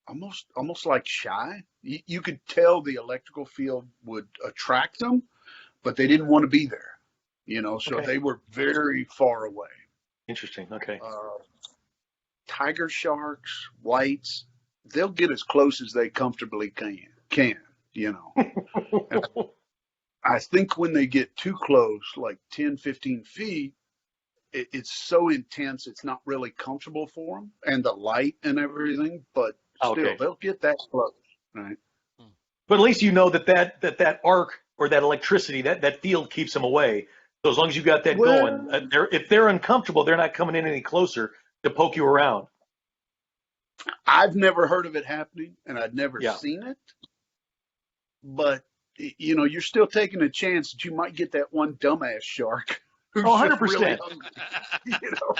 Speaker 2: almost like shy. You could tell the electrical field would attract them, but they didn't want to be there. So
Speaker 3: Okay,
Speaker 2: they were very far away.
Speaker 3: interesting. Okay.
Speaker 2: Uh, Tiger sharks, whites, they'll get as close as they comfortably can. You know. And I think when they get too close, like 10, 15 feet, it's so intense, it's not really comfortable for them, and the light and everything. But still,
Speaker 3: Okay.
Speaker 2: they'll get that close, right?
Speaker 3: But at least you know that arc or that electricity, that field keeps them away. So as long as you got that going,
Speaker 2: Well,
Speaker 3: if they're uncomfortable, they're not coming in any closer to poke you around.
Speaker 2: I've never heard of it happening, and I'd never
Speaker 3: Yeah.
Speaker 2: seen it. But you're still taking a chance that you might get that one dumbass shark who's
Speaker 3: Oh,
Speaker 2: just really
Speaker 3: 100%.
Speaker 2: hungry. You know,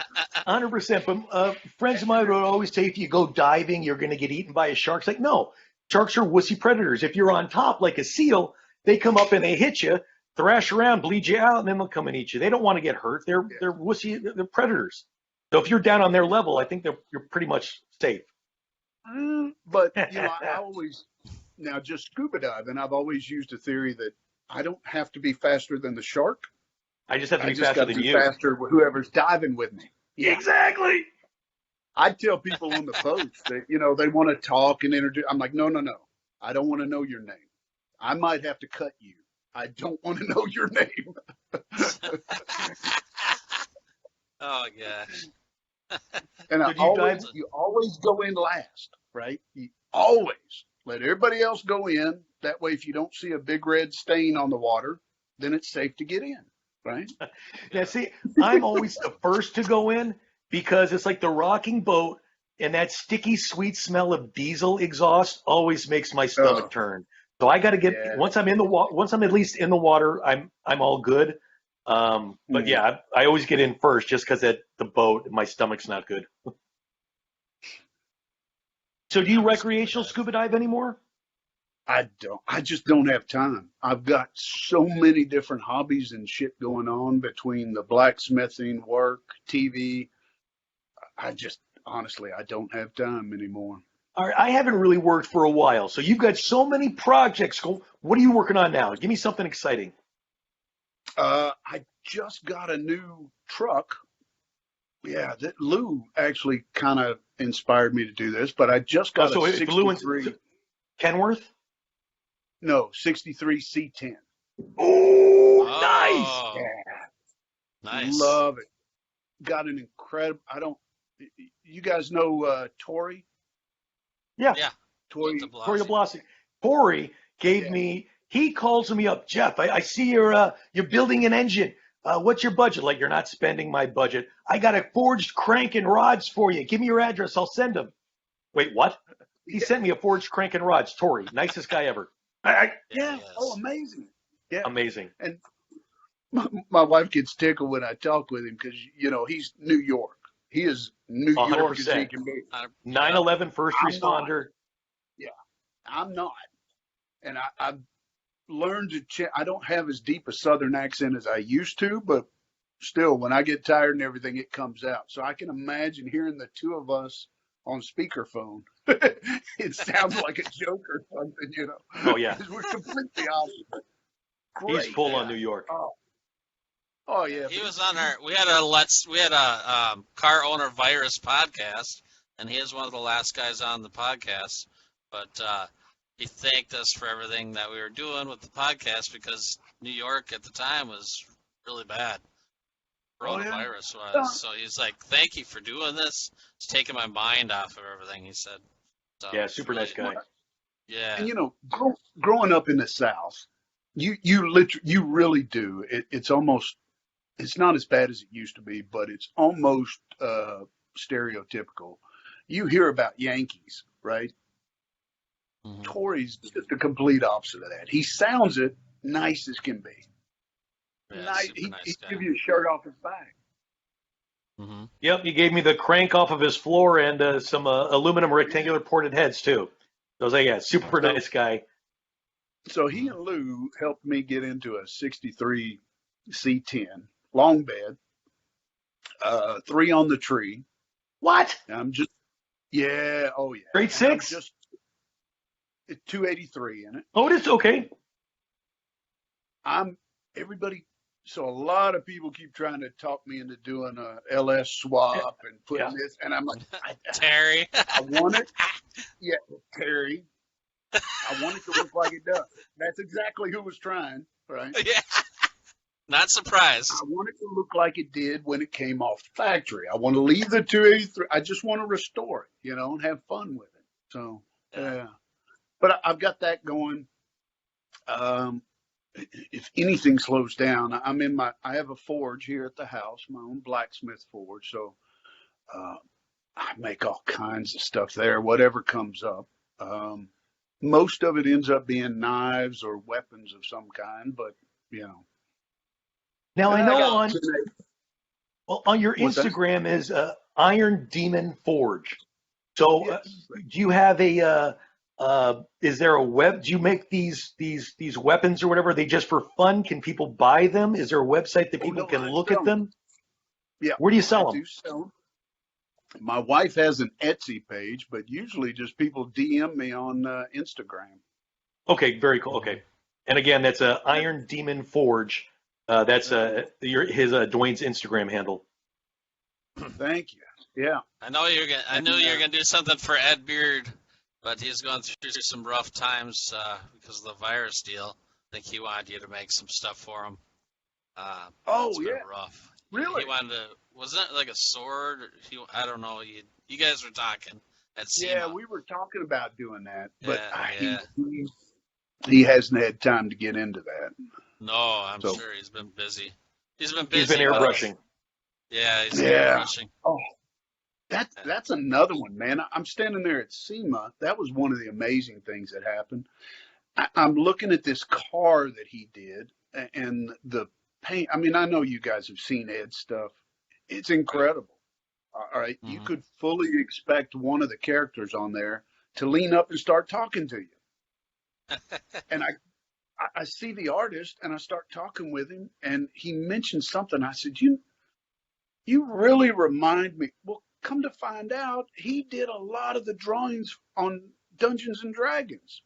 Speaker 3: 100%. But friends of mine would always say if you go diving, you're going to get eaten by a shark. It's like, no, sharks are wussy predators. If you're on top like a seal, they come up and they hit you, thrash around, bleed you out, and then they'll come and eat you. They don't want to get hurt.
Speaker 2: yeah.
Speaker 3: They're wussy. They're predators. So if you're down on their level, I think you're pretty much safe.
Speaker 2: But I always now just scuba diving. I've always used a theory that I don't have to be faster than the shark.
Speaker 3: I just have to
Speaker 2: I
Speaker 3: be
Speaker 2: just
Speaker 3: faster
Speaker 2: got to
Speaker 3: than
Speaker 2: be
Speaker 3: you.
Speaker 2: faster with whoever's diving with me. Yeah.
Speaker 3: Exactly.
Speaker 2: I tell people on the boats that they want to talk and introduce. I'm like, no. I don't want to know your name. I might have to cut you. I don't want to know your name.
Speaker 1: Oh gosh.
Speaker 2: And
Speaker 3: So do you dive?
Speaker 2: you always go in last, right? You always let everybody else go in. That way, if you don't see a big red stain on the water, then it's safe to get in, right?
Speaker 3: Yeah, see, I'm always the first to go in because it's like the rocking boat, and that sticky, sweet smell of diesel exhaust always makes my
Speaker 2: Oh,
Speaker 3: stomach turn. So I got to get
Speaker 2: yeah.
Speaker 3: once I'm in the water. Once I'm at least in the water, I'm all good. But
Speaker 2: Mm.
Speaker 3: yeah, I always get in first just because at the boat, my stomach's not good. So do you
Speaker 1: Never scuba
Speaker 3: recreational
Speaker 1: dive.
Speaker 3: scuba dive anymore?
Speaker 2: I don't. I just don't have time. I've got so many different hobbies and shit going on between the blacksmithing, work, TV. I just honestly, I don't have time anymore.
Speaker 3: All right, I haven't really worked for a while. So you've got so many projects. What are you working on now? Give me something exciting.
Speaker 2: I just got a new truck. Yeah, that Lou actually kind of inspired me to do this, but I just
Speaker 3: Oh,
Speaker 2: got a
Speaker 3: so it's Blue and
Speaker 2: 63,
Speaker 3: Kenworth?
Speaker 2: no, 63 C10.
Speaker 3: Oh, nice.
Speaker 1: Oh,
Speaker 2: Yeah,
Speaker 1: nice.
Speaker 2: love it. Got an incredible, I don't, you guys know Tori?
Speaker 3: Yeah,
Speaker 1: Yeah,
Speaker 2: Tori,
Speaker 1: the
Speaker 3: Tori
Speaker 1: Blasi.
Speaker 3: DeBlasi. Tori gave
Speaker 2: yeah.
Speaker 3: me, he calls me up, Jeff, I see you're building an engine. What's your budget? Like, you're not spending my budget. I got a forged crank and rods for you. Give me your address. I'll send them. Wait, what? He sent me a forged crank and rods. Tori, nicest guy ever.
Speaker 1: Yeah,
Speaker 2: Yeah, oh,
Speaker 1: yes.
Speaker 2: amazing. Yeah,
Speaker 3: Amazing.
Speaker 2: and my wife gets tickled when I talk with him because, he's New York. He is New York as he
Speaker 3: 100%.
Speaker 2: can be.
Speaker 1: Yep.
Speaker 3: 9/11 first
Speaker 2: I'm not.
Speaker 3: responder.
Speaker 2: Yeah, I'm not. And I've learned to I don't have as deep a Southern accent as I used to, but still, when I get tired and everything, it comes out. So I can imagine hearing the two of us on speakerphone. It sounds like a joke or something,
Speaker 3: Oh, yeah.
Speaker 2: because we're completely opposite.
Speaker 3: He's
Speaker 2: Great
Speaker 3: full on
Speaker 2: guy.
Speaker 3: New York.
Speaker 2: Oh, oh
Speaker 1: Yeah,
Speaker 2: yeah,
Speaker 1: he
Speaker 2: but
Speaker 1: was on our. We had a car owner virus podcast, and he is one of the last guys on the podcast. But he thanked us for everything that we were doing with the podcast because New York at the time was really bad.
Speaker 2: Oh, yeah.
Speaker 1: coronavirus was. So he's like, "Thank you for doing this. It's taking my mind off of everything." He said. So
Speaker 3: Yeah,
Speaker 1: it's
Speaker 3: super nice guy.
Speaker 1: Yeah.
Speaker 2: And growing up in the South, you really do. It's almost, it's not as bad as it used to be, but it's almost stereotypical. You hear about Yankees, right?
Speaker 1: Mhm.
Speaker 2: Tory's just the complete opposite of that. He sounds it nice as can be.
Speaker 1: Yeah,
Speaker 2: Nice.
Speaker 1: super
Speaker 2: He
Speaker 1: nice guy.
Speaker 2: give you a shirt off his back.
Speaker 1: Hmm.
Speaker 3: Yep, he gave me the crank off of his floor and some aluminum rectangular ported heads too. So I was like, yeah, super nice guy.
Speaker 2: So he and Lou helped me get into a 63 C10 long bed, 3 on the tree.
Speaker 3: What?
Speaker 2: I'm just, yeah, oh yeah.
Speaker 3: Grade
Speaker 2: And I'm
Speaker 3: 6?
Speaker 2: just, it's 283 in it.
Speaker 3: Oh, it is okay.
Speaker 2: I'm everybody. So a lot of people keep trying to talk me into doing a LS swap and putting this, and I'm like,
Speaker 1: Terry.
Speaker 2: I want it. Yeah, Terry. I want it to look like it does. That's exactly who was trying, right?
Speaker 1: Yeah. Not surprised.
Speaker 2: I want it to look like it did when it came off the factory. I want to leave the 283. I just want to restore it, and have fun with it. So, yeah. But I've got that going. If anything slows down, I have a forge here at the house, my own blacksmith forge. So, I make all kinds of stuff there, whatever comes up. Most of it ends up being knives or weapons of some kind, but,
Speaker 3: Now I
Speaker 2: And
Speaker 3: know
Speaker 2: got
Speaker 3: on your
Speaker 2: What's that?
Speaker 3: Instagram is Iron Demon Forge. So
Speaker 2: Yes.
Speaker 3: do you have is there a web? Do you make these weapons or whatever? Are they just for fun? Can people buy them? Is there a website that
Speaker 2: Oh,
Speaker 3: people
Speaker 2: no,
Speaker 3: can
Speaker 2: I
Speaker 3: look
Speaker 2: sell
Speaker 3: at them?
Speaker 2: Yeah.
Speaker 3: Where do you sell
Speaker 2: I
Speaker 3: them?
Speaker 2: do sell 'em. My wife has an Etsy page, but usually just people DM me on Instagram.
Speaker 3: Okay, very cool. Okay, and again, that's Iron Demon Forge. That's his Dwayne's Instagram handle.
Speaker 2: Thank you. Yeah.
Speaker 1: I know you're gonna. I knew you were gonna do something for Ed Beard, but he's going through some rough times because of the virus deal. I think he wanted you to make some stuff for him. It's been rough.
Speaker 2: Really?
Speaker 1: He wanted to. Wasn't it like a sword? I don't know. You guys were talking at Sema.
Speaker 2: Yeah, we were talking about doing that, but
Speaker 1: Yeah.
Speaker 2: he hasn't had time to get into that.
Speaker 1: No, I'm sure he's been busy. He's been busy.
Speaker 3: He's been airbrushing.
Speaker 1: Yeah, he's airbrushing.
Speaker 2: Oh, that's another one, man. I'm standing there at SEMA. That was one of the amazing things that happened. I'm looking at this car that he did, and the paint. I mean, I know you guys have seen Ed's stuff. It's incredible. All right, you could fully expect one of the characters on there to lean up and start talking to you. And I see the artist and I start talking with him, and he mentioned something. I said, you really remind me. Well, come to find out, he did a lot of the drawings on Dungeons and Dragons.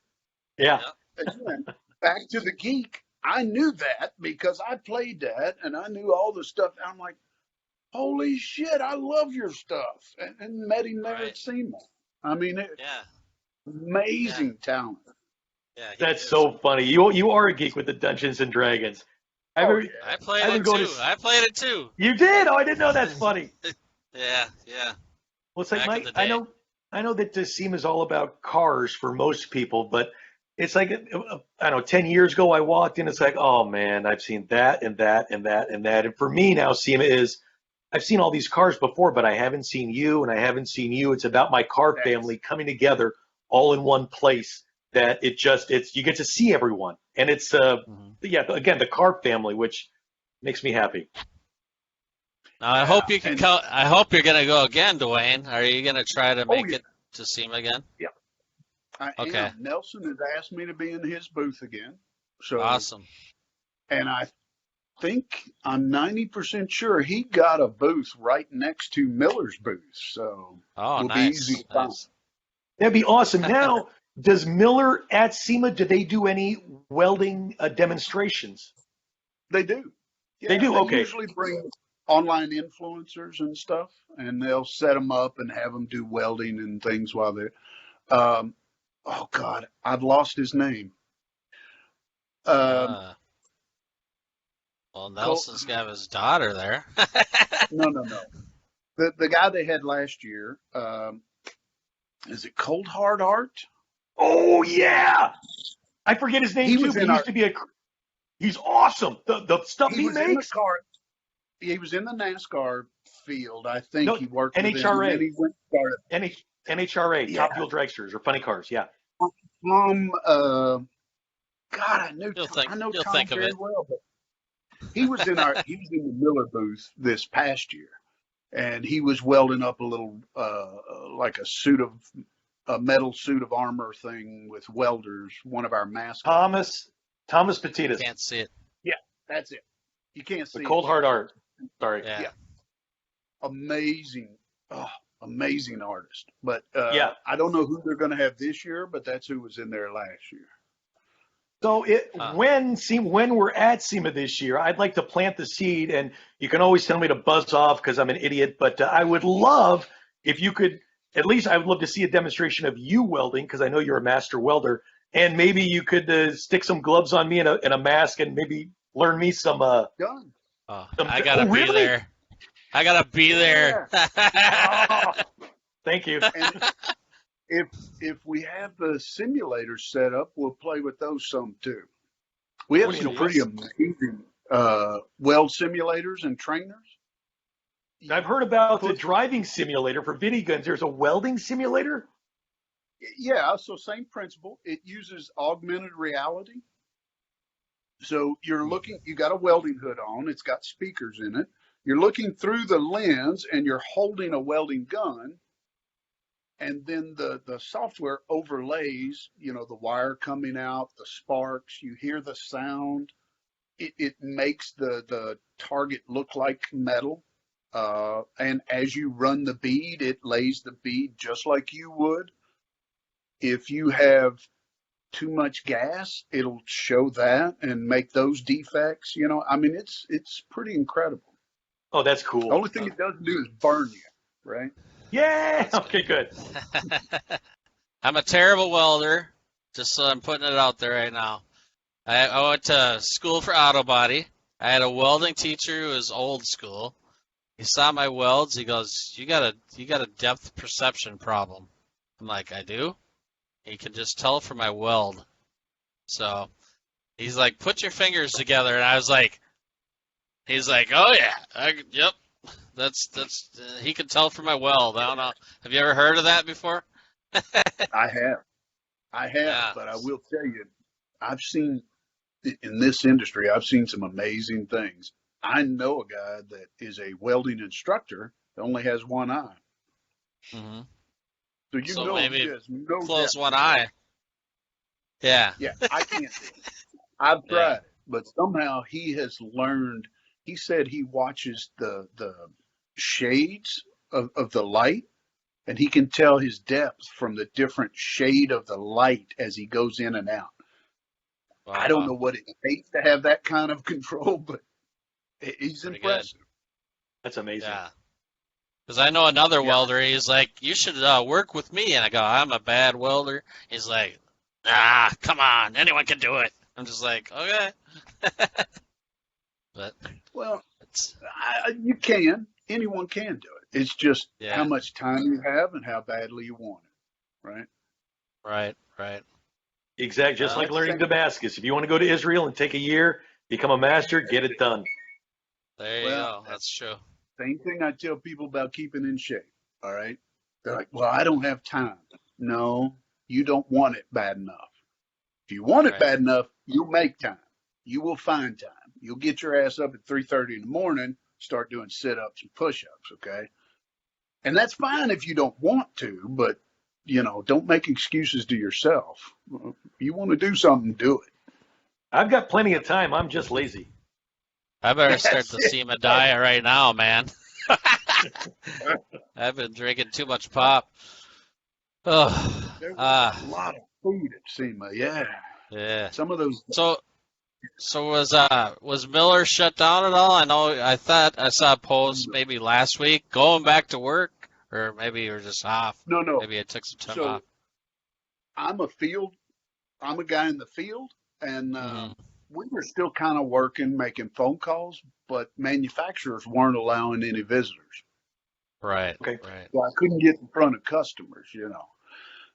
Speaker 3: Yeah.
Speaker 2: Again, back to the geek. I knew that because I played that and I knew all the stuff. I'm like, holy shit, I love your stuff. And met him there at SEMA. I mean, amazing talent.
Speaker 1: Yeah,
Speaker 3: that's so funny. You are a geek with the Dungeons and Dragons.
Speaker 1: I played it too. I played it too.
Speaker 3: You did? Oh, I didn't know. That's funny.
Speaker 1: Yeah.
Speaker 3: Well, it's like I know that SEMA is all about cars for most people, but it's like, I don't know, 10 years ago I walked in, it's like, oh man, I've seen that and that and that and that. And for me now, SEMA is, I've seen all these cars before, but I haven't seen you and I haven't seen you. It's about my car family coming together all in one place, that you get to see everyone. And it's, again, the car family, which makes me happy.
Speaker 1: Now, I hope you can I hope you're going to go again, Dwayne. Are you going to try to make it to SEMA again?
Speaker 2: Yeah. I
Speaker 1: Okay.
Speaker 2: am. Nelson has asked me to be in his booth again. So
Speaker 1: awesome.
Speaker 2: And I think I'm 90% sure he got a booth right next to Miller's booth. So it'll be easy to find.
Speaker 3: That'd be awesome. Now, does Miller at SEMA, do they do any welding demonstrations?
Speaker 2: They do. Yeah,
Speaker 3: they do.
Speaker 2: They
Speaker 3: okay.
Speaker 2: usually bring online influencers and stuff, and they'll set them up and have them do welding and things while they're. Oh God, I've lost his name.
Speaker 1: Well, Well, Nelson's got his daughter there.
Speaker 2: No. The guy they had last year, is it Cold Hard Art?
Speaker 3: Oh yeah, I forget his name
Speaker 2: He
Speaker 3: too.
Speaker 2: was
Speaker 3: But
Speaker 2: in
Speaker 3: he
Speaker 2: our.
Speaker 3: used to be He's awesome. The stuff
Speaker 2: He
Speaker 3: he
Speaker 2: was in the
Speaker 3: makes.
Speaker 2: car. He was in the NASCAR field. I think
Speaker 3: No,
Speaker 2: he worked with them, and then
Speaker 3: NHRA,
Speaker 2: he went and started.
Speaker 3: NHRA,
Speaker 2: Yeah,
Speaker 3: Top Fuel Dragsters or funny cars. Yeah.
Speaker 2: Tom. God, I knew
Speaker 1: You'll
Speaker 2: Tom.
Speaker 1: think
Speaker 2: I know
Speaker 1: you'll
Speaker 2: Tom
Speaker 1: think of
Speaker 2: very
Speaker 1: it.
Speaker 2: well, but he was in our. He was in the Miller booth this past year, and he was welding up a little, like a metal suit of armor thing with Welders, one of our mascots.
Speaker 3: Thomas Petitas,
Speaker 1: Can't see it.
Speaker 2: Yeah, that's it. You can't
Speaker 3: the
Speaker 2: see
Speaker 3: Cold
Speaker 2: it.
Speaker 3: Hard Art. Sorry.
Speaker 1: Yeah.
Speaker 2: Yeah. Amazing, amazing artist. But
Speaker 3: Yeah.
Speaker 2: I don't know who they're going to have this year, but that's who was in there last year.
Speaker 3: So
Speaker 1: Huh.
Speaker 3: when we're at SEMA this year, I'd like to plant the seed, and you can always tell me to buzz off because I'm an idiot. But I would love if you could. At least I would love to see a demonstration of you welding because I know you're a master welder, and maybe you could stick some gloves on me and a mask, and maybe learn me some.
Speaker 2: Done.
Speaker 1: Oh,
Speaker 3: Some
Speaker 1: I gotta be
Speaker 3: really?
Speaker 1: there. I gotta be there.
Speaker 3: Oh, thank you.
Speaker 2: And if we have the simulators set up, we'll play with those some too. We have
Speaker 3: What do you
Speaker 2: some
Speaker 3: know,
Speaker 2: pretty amazing weld simulators and trainers.
Speaker 3: I've heard about the driving simulator for video guns. There's a welding simulator.
Speaker 2: Yeah, so same principle. It uses augmented reality. So you're looking, you got a welding hood on, it's got speakers in it. You're looking through the lens and you're holding a welding gun. And then the software overlays, the wire coming out, the sparks, you hear the sound. It makes the target look like metal. And as you run the bead, it lays the bead just like you would. If you have too much gas, it'll show that and make those defects. I mean, it's pretty incredible.
Speaker 3: Oh, that's cool.
Speaker 2: The only thing it doesn't do is burn you, right?
Speaker 3: Yeah. Okay, good.
Speaker 1: I'm a terrible welder, just so I'm putting it out there right now. I went to school for auto body. I had a welding teacher who was old school. He saw my welds. He goes, "You got a depth perception problem." I'm like, "I do?" He can just tell from my weld. So he's like, "Put your fingers together," and I was like, he's like, "Oh yeah, yep." That's he can tell from my weld. I don't know. Have you ever heard of that before?
Speaker 2: I have,
Speaker 1: Yeah.
Speaker 2: but I will tell you, I've seen in this industry, I've seen some amazing things. I know a guy that is a welding instructor that only has one eye.
Speaker 1: Mm-hmm.
Speaker 2: So you
Speaker 1: So
Speaker 2: know he
Speaker 1: maybe
Speaker 2: has no
Speaker 1: close
Speaker 2: depth.
Speaker 1: one eye. Yeah.
Speaker 2: Yeah, I can't do it. I've
Speaker 1: Yeah.
Speaker 2: tried it, but somehow he has learned. He said he watches the shades of the light, and he can tell his depth from the different shade of the light as he goes in and out.
Speaker 1: Wow.
Speaker 2: I don't know what it takes to have that kind of control, but he's
Speaker 1: Pretty
Speaker 2: impressive.
Speaker 3: That's amazing.
Speaker 1: Yeah. Because I know another welder. He's like, "You should work with me," and I go, "I'm a bad welder." He's like, come on, anyone can do it." I'm just like, okay. But
Speaker 2: Well,
Speaker 1: it's
Speaker 2: you can. Anyone can do it. It's just
Speaker 1: Yeah.
Speaker 2: how much time you have and how badly you want it, right?
Speaker 1: right.
Speaker 3: Exactly. Just like
Speaker 2: Let's
Speaker 3: learning
Speaker 2: say-
Speaker 3: Damascus. If you want to go to Israel and take a year, become a master, get it done.
Speaker 1: There you
Speaker 2: Well,
Speaker 1: go. That's true.
Speaker 2: Same thing I tell people about keeping in shape. All right. They're like, well, I don't have time. No, you don't want it bad enough. If you want it
Speaker 1: Right.
Speaker 2: bad enough, you'll make time. You will find time. You'll get your ass up at 3:30 in the morning, start doing sit-ups and push-ups. Okay. And that's fine if you don't want to, but don't make excuses to yourself. If you want to do something, do it.
Speaker 3: I've got plenty of time. I'm just lazy.
Speaker 1: I better start the
Speaker 2: That's it.
Speaker 1: Sema diet right now, man. I've been drinking too much pop. Oh,
Speaker 2: There was a lot of food at SEMA. Yeah.
Speaker 1: yeah.
Speaker 2: Some of those.
Speaker 1: So was Miller shut down at all? I thought I saw a post maybe last week going back to work, or maybe you were just off.
Speaker 2: No.
Speaker 1: Maybe I took some time
Speaker 2: So
Speaker 1: off.
Speaker 2: I'm a guy in the field, and
Speaker 1: Mhm.
Speaker 2: we were still kind of working, making phone calls, but manufacturers weren't allowing any visitors.
Speaker 1: Right.
Speaker 3: Okay.
Speaker 1: Right.
Speaker 2: So I couldn't get in front of customers,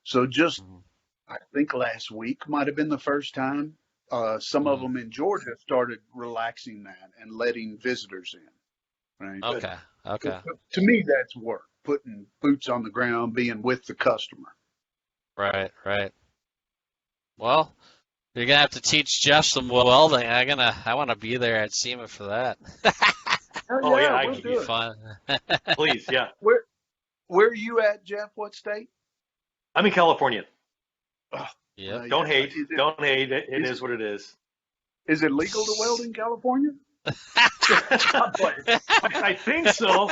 Speaker 2: So just,
Speaker 1: Mhm.
Speaker 2: I think last week might have been the first time. Some of
Speaker 1: Mhm.
Speaker 2: them in Georgia started relaxing that and letting visitors in. Right.
Speaker 1: Okay. Okay.
Speaker 2: To me, that's work, putting boots on the ground, being with the customer.
Speaker 1: Right. Right. Well, you're gonna have to teach Jeff some welding. I want to be there at SEMA for that.
Speaker 3: Oh, yeah,
Speaker 2: We'll
Speaker 1: It'll be
Speaker 2: do it.
Speaker 1: fun.
Speaker 3: please, yeah.
Speaker 2: Where are you at, Jeff? What state?
Speaker 3: I'm in California.
Speaker 2: Oh,
Speaker 1: Yep.
Speaker 3: Don't hate.
Speaker 2: Is it,
Speaker 3: Don't hate. It
Speaker 2: is
Speaker 3: is what it is.
Speaker 2: is it legal to weld in California?
Speaker 3: I think so.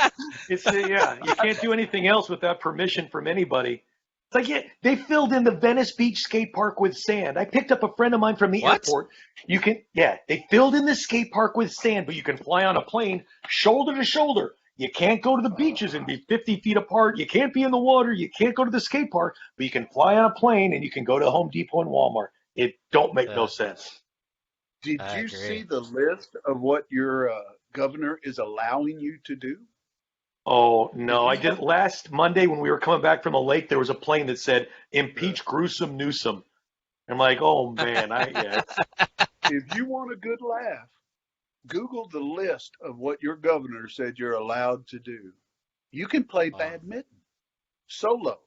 Speaker 3: It's yeah. You can't do anything else without permission from anybody. It's like, yeah, they filled in the Venice Beach skate park with sand. I picked up a friend of mine from the
Speaker 1: What?
Speaker 3: airport. They filled in the skate park with sand, but you can fly on a plane shoulder to shoulder. You can't go to the beaches and be 50 feet apart. You can't be in the water. You can't go to the skate park, but you can fly on a plane and you can go to Home Depot and Walmart. It don't make no
Speaker 1: Yeah.
Speaker 3: sense.
Speaker 2: Did
Speaker 1: I
Speaker 2: you
Speaker 1: agree.
Speaker 2: see the list of what your governor is allowing you to do?
Speaker 3: Oh, no, I
Speaker 2: Did you
Speaker 3: didn't. Last Monday when we were coming back from the lake, there was a plane that said, impeach Gruesome Newsom. I'm like, oh, man,
Speaker 2: If you want a good laugh, Google the list of what your governor said you're allowed to do. You can play
Speaker 1: Wow.
Speaker 2: badminton solo.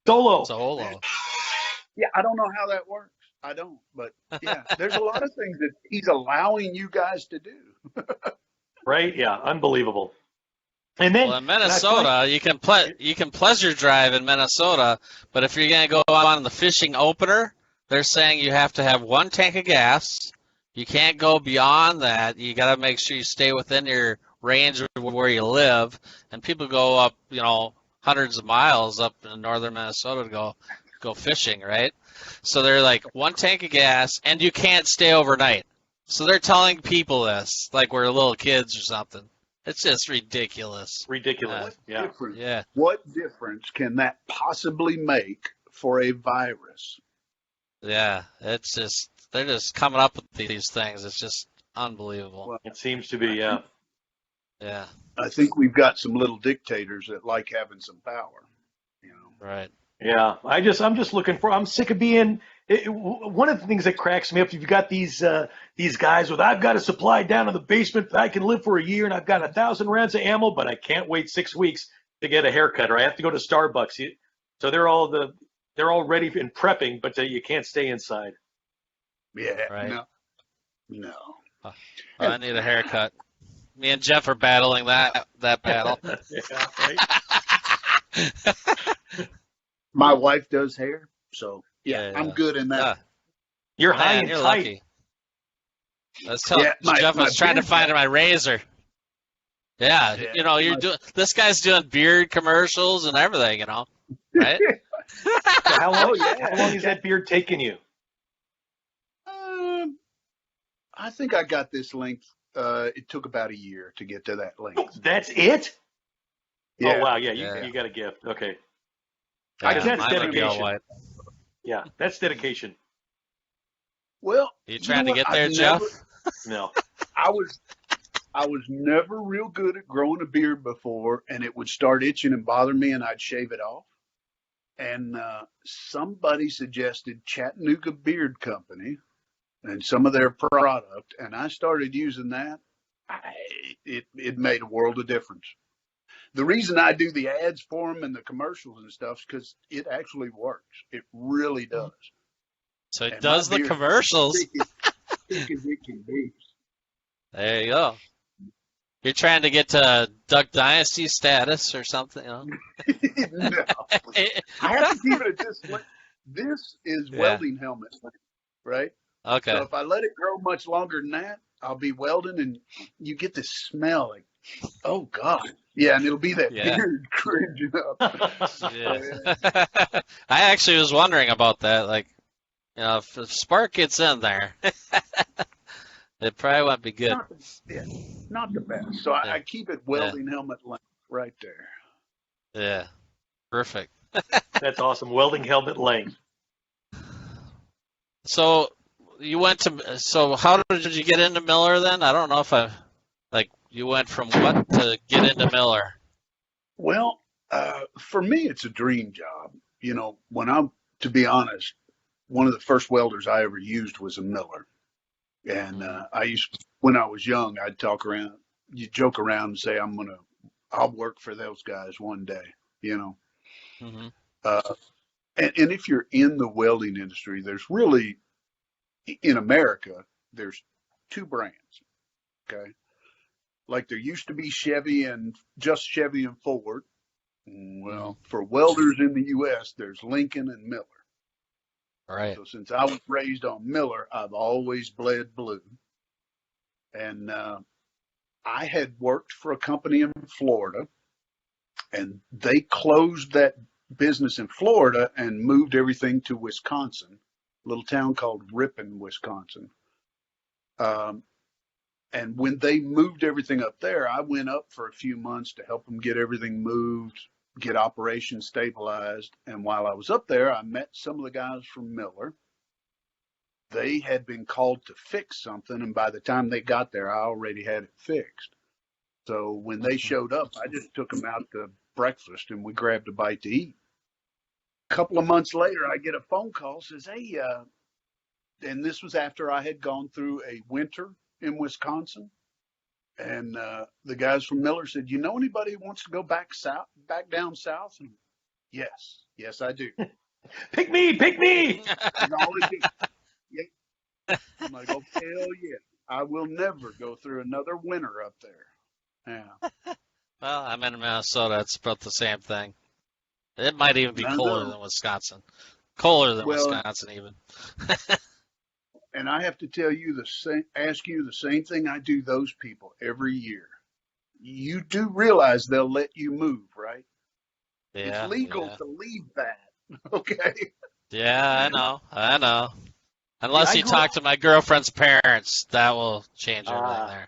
Speaker 3: solo.
Speaker 1: Solo.
Speaker 2: Yeah, I don't know how that works. I don't, but yeah, there's a lot of things that he's allowing you guys to do.
Speaker 3: Right? Yeah, unbelievable. And then
Speaker 1: Well, in
Speaker 3: and I find-
Speaker 1: Minnesota, you can pleasure drive in Minnesota, but if you're gonna go on the fishing opener, they're saying you have to have 1 tank of gas. You can't go beyond that. You got to make sure you stay within your range of where you live. And people go up, hundreds of miles up in northern Minnesota to go fishing, right? So they're like 1 tank of gas, and you can't stay overnight. So they're telling people this like we're little kids or something. It's just ridiculous.
Speaker 3: ridiculous. Yeah.
Speaker 1: Yeah.
Speaker 2: What difference can that possibly make for a virus?
Speaker 1: Yeah. It's just they're just coming up with these things. It's just unbelievable.
Speaker 2: Well,
Speaker 3: It seems to be, yeah.
Speaker 1: Yeah.
Speaker 2: I think we've got some little dictators that like having some power.
Speaker 1: Right.
Speaker 3: Yeah, I'm just looking for. I'm sick of being. One of the things that cracks me up, you've got these guys with, I've got a supply down in the basement that I can live for a year, and I've got 1,000 rounds of ammo, but I can't wait 6 weeks to get a haircut, or I have to go to Starbucks. So they're all ready and prepping, but you can't stay inside.
Speaker 2: Yeah,
Speaker 1: Right.
Speaker 2: no.
Speaker 1: Oh, I need a haircut. Me and Jeff are battling that battle.
Speaker 3: Yeah, right?
Speaker 2: My wife does hair, so yeah,
Speaker 1: Yeah.
Speaker 2: I'm good in that.
Speaker 1: Yeah.
Speaker 3: You're high
Speaker 1: Man,
Speaker 3: and
Speaker 1: you're
Speaker 3: tight.
Speaker 1: lucky. Let's tell
Speaker 2: Yeah,
Speaker 1: Jeff
Speaker 2: my
Speaker 1: was trying to
Speaker 2: beard
Speaker 1: find my razor.
Speaker 2: Yeah,
Speaker 1: you're doing this guy's doing beard commercials and everything, right?
Speaker 3: How long?
Speaker 2: Oh, yeah.
Speaker 3: How long is that beard taking you?
Speaker 2: I think I got this length. It took about a year to get to that length.
Speaker 3: That's it?
Speaker 2: Yeah.
Speaker 3: Oh wow, yeah,
Speaker 1: Yeah.
Speaker 3: you got a gift. Okay.
Speaker 2: I
Speaker 3: guess
Speaker 2: can't
Speaker 3: that's
Speaker 1: mine would be all
Speaker 3: dedication.
Speaker 1: white.
Speaker 3: Yeah, that's dedication.
Speaker 2: Well,
Speaker 1: You trying
Speaker 2: know
Speaker 1: to
Speaker 2: what?
Speaker 1: get there,
Speaker 2: I've
Speaker 1: Jeff?
Speaker 3: No.
Speaker 2: I was never real good at growing a beard before, and it would start itching and bother me, and I'd shave it off. And somebody suggested Chattanooga Beard Company and some of their product, and I started using that. It made a world of difference. The reason I do the ads for them and the commercials and stuff is because it actually works. It really does.
Speaker 1: So he
Speaker 2: And
Speaker 1: does
Speaker 2: my
Speaker 1: the
Speaker 2: beard
Speaker 1: commercials.
Speaker 2: Thick as it can be.
Speaker 1: There you go. You're trying to get to Duck Dynasty status or something,
Speaker 2: No. I have to keep it at this length. This is
Speaker 1: Yeah.
Speaker 2: welding helmet length, right?
Speaker 1: Okay.
Speaker 2: So if I let it grow much longer than that, I'll be welding and you get this smell like, oh God. Yeah, and it'll be that
Speaker 1: Yeah.
Speaker 2: beard cringing up.
Speaker 1: Yeah. I actually was wondering about that. Like, if spark gets in there, it probably won't be good.
Speaker 2: Not the best. So
Speaker 1: Yeah.
Speaker 2: I keep it welding helmet length right there.
Speaker 1: Yeah. Perfect.
Speaker 3: That's awesome. Welding helmet length.
Speaker 1: So, you went to, so how did you get into Miller then? I don't know if you went from what to get into Miller?
Speaker 2: Well, for me, it's a dream job. You know, to be honest, one of the first welders I ever used was a Miller. And when I was young, I'd joke around and say, I'll work for those guys one day, you know.
Speaker 1: Mm-hmm.
Speaker 2: And if you're in the welding industry, there's really, in America, there's two brands, okay? Like there used to be just Chevy and Ford. Well, for welders in the U.S., there's Lincoln and Miller.
Speaker 1: All right.
Speaker 2: So since I was raised on Miller, I've always bled blue. And I had worked for a company in Florida, and they closed that business in Florida and moved everything to Wisconsin, a little town called Ripon, Wisconsin. And when they moved everything up there, I went up for a few months to help them get everything moved, get operations stabilized. And while I was up there, I met some of the guys from Miller. They had been called to fix something, and by the time they got there, I already had it fixed. So when they showed up, I just took them out to breakfast, and we grabbed a bite to eat. A couple of months later, I get a phone call, says, hey, and this was after I had gone through a winter in Wisconsin. And the guys from Miller said, you know anybody who wants to go back down south? And yes, I do.
Speaker 3: Pick me.
Speaker 2: I'm like, oh, hell yeah. I will never go through another winter up there. Yeah.
Speaker 1: Well, I'm in Minnesota. It's about the same thing. It might even be colder than Wisconsin. Colder than Wisconsin even.
Speaker 2: And I have to ask you the same thing I do those people every year. You do realize they'll let you move, right?
Speaker 1: Yeah.
Speaker 2: It's legal to leave that. Okay.
Speaker 1: Yeah, I know. Unless you talk to my girlfriend's parents, that will change everything there.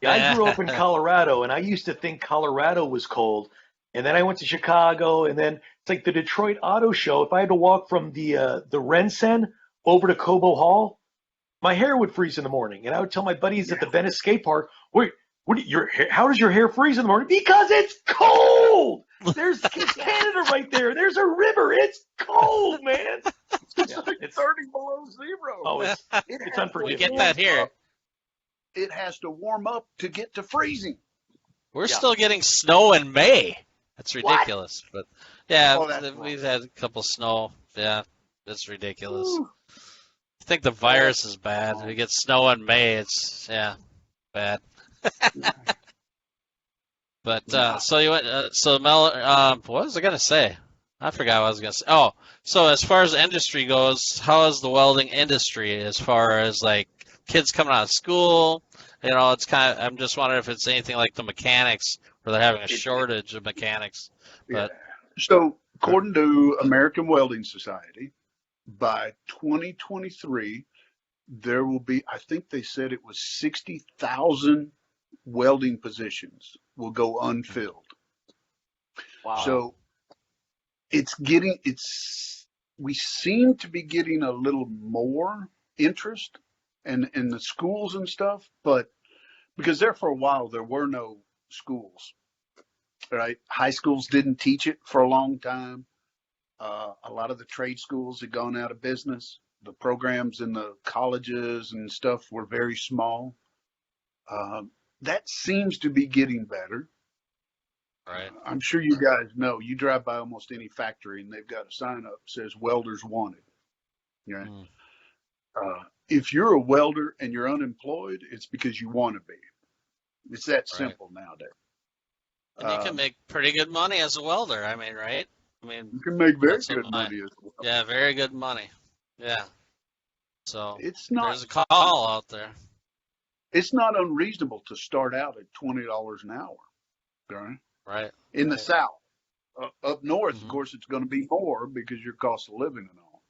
Speaker 3: Yeah, I grew up in Colorado, and I used to think Colorado was cold. And then I went to Chicago, and then it's like the Detroit Auto Show. If I had to walk from the Rensen over to Cobo Hall, my hair would freeze in the morning. And I would tell my buddies at the Venice skate park, wait, how does your hair freeze in the morning? Because it's cold. There's Canada right there. There's a river. It's cold, man.
Speaker 2: It's 30 below zero.
Speaker 3: Oh, it's unforgivable.
Speaker 1: We get that here.
Speaker 2: It has to warm up to get to freezing.
Speaker 1: We're still getting snow in May. That's ridiculous. What? But yeah, we've had a couple snow. Yeah, it's ridiculous.
Speaker 2: Ooh.
Speaker 1: I think the virus is bad. We get snow in May. It's bad. But so you went. So Mel, what was I gonna say? I forgot what I was gonna say. Oh, so as far as industry goes, how is the welding industry as far as like kids coming out of school? You know, it's kind of. I'm just wondering if it's anything like the mechanics, where they're having a shortage of mechanics. But
Speaker 2: so, according to American Welding Society, by 2023, there will be. I think they said it was 60,000 welding positions will go unfilled.
Speaker 3: Wow.
Speaker 2: So we seem to be getting a little more interest in the schools and stuff, but because there for a while there were no schools, right? High schools didn't teach it for a long time. A lot of the trade schools had gone out of business. The programs in the colleges and stuff were very small. That seems to be getting better.
Speaker 1: right.
Speaker 2: I'm sure you guys know, you drive by almost any factory and they've got a sign up that says welders wanted. Right? If you're a welder and you're unemployed, it's because you want to be. It's that simple nowadays.
Speaker 1: And you can make pretty good money as a welder. I mean, right? I mean,
Speaker 2: you can make very good money as well.
Speaker 1: Yeah, very good money. Yeah. So
Speaker 2: it's not,
Speaker 1: there's a call out there.
Speaker 2: It's not unreasonable to start out at $20 an hour. Okay?
Speaker 1: Right.
Speaker 2: In the South. Up north, of course, it's going to be more because your cost of living and all.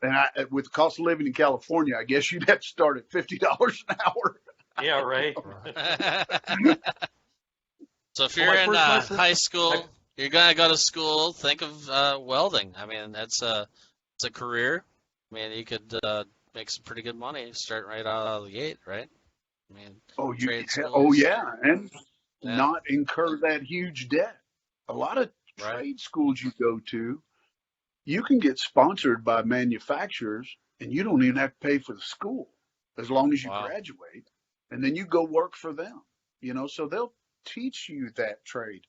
Speaker 2: And with the cost of living in California, I guess you'd have to start at $50 an hour.
Speaker 3: Yeah, right.
Speaker 1: So if you're in high school, you're going to go to school, think of welding. I mean, it's a career. I I mean, you could make some pretty good money starting right out of the gate, right? I mean, trade schools.
Speaker 2: yeah, and
Speaker 1: Yeah,
Speaker 2: not incur that huge debt. A lot of
Speaker 1: right.
Speaker 2: trade schools you go to, you can get sponsored by manufacturers and you don't even have to pay for the school as long as you
Speaker 1: Wow.
Speaker 2: graduate and then you go work for them, so they'll teach you that trade.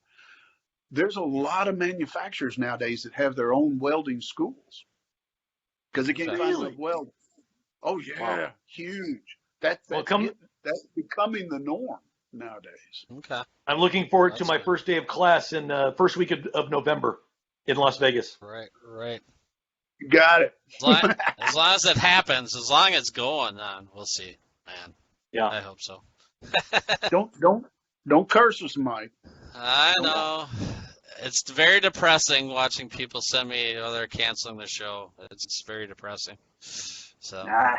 Speaker 2: There's a lot of manufacturers nowadays that have their own welding schools because they can't
Speaker 1: Okay.
Speaker 2: find enough
Speaker 3: Really?
Speaker 2: welders. Oh
Speaker 3: Wow.
Speaker 2: yeah, huge. That's
Speaker 3: Well,
Speaker 2: that's becoming the norm nowadays.
Speaker 1: Okay.
Speaker 3: I'm looking forward to
Speaker 1: That's
Speaker 3: my
Speaker 1: good.
Speaker 3: first day of class in first week of November in Las Vegas.
Speaker 1: Right, right.
Speaker 2: You got it.
Speaker 1: As long as it happens, as long as it's going on, we'll see, man.
Speaker 3: Yeah.
Speaker 1: I hope so.
Speaker 2: Don't curse us, Mike.
Speaker 1: I know. It's very depressing watching people send me, they're canceling the show. It's very depressing. So,
Speaker 2: Nah.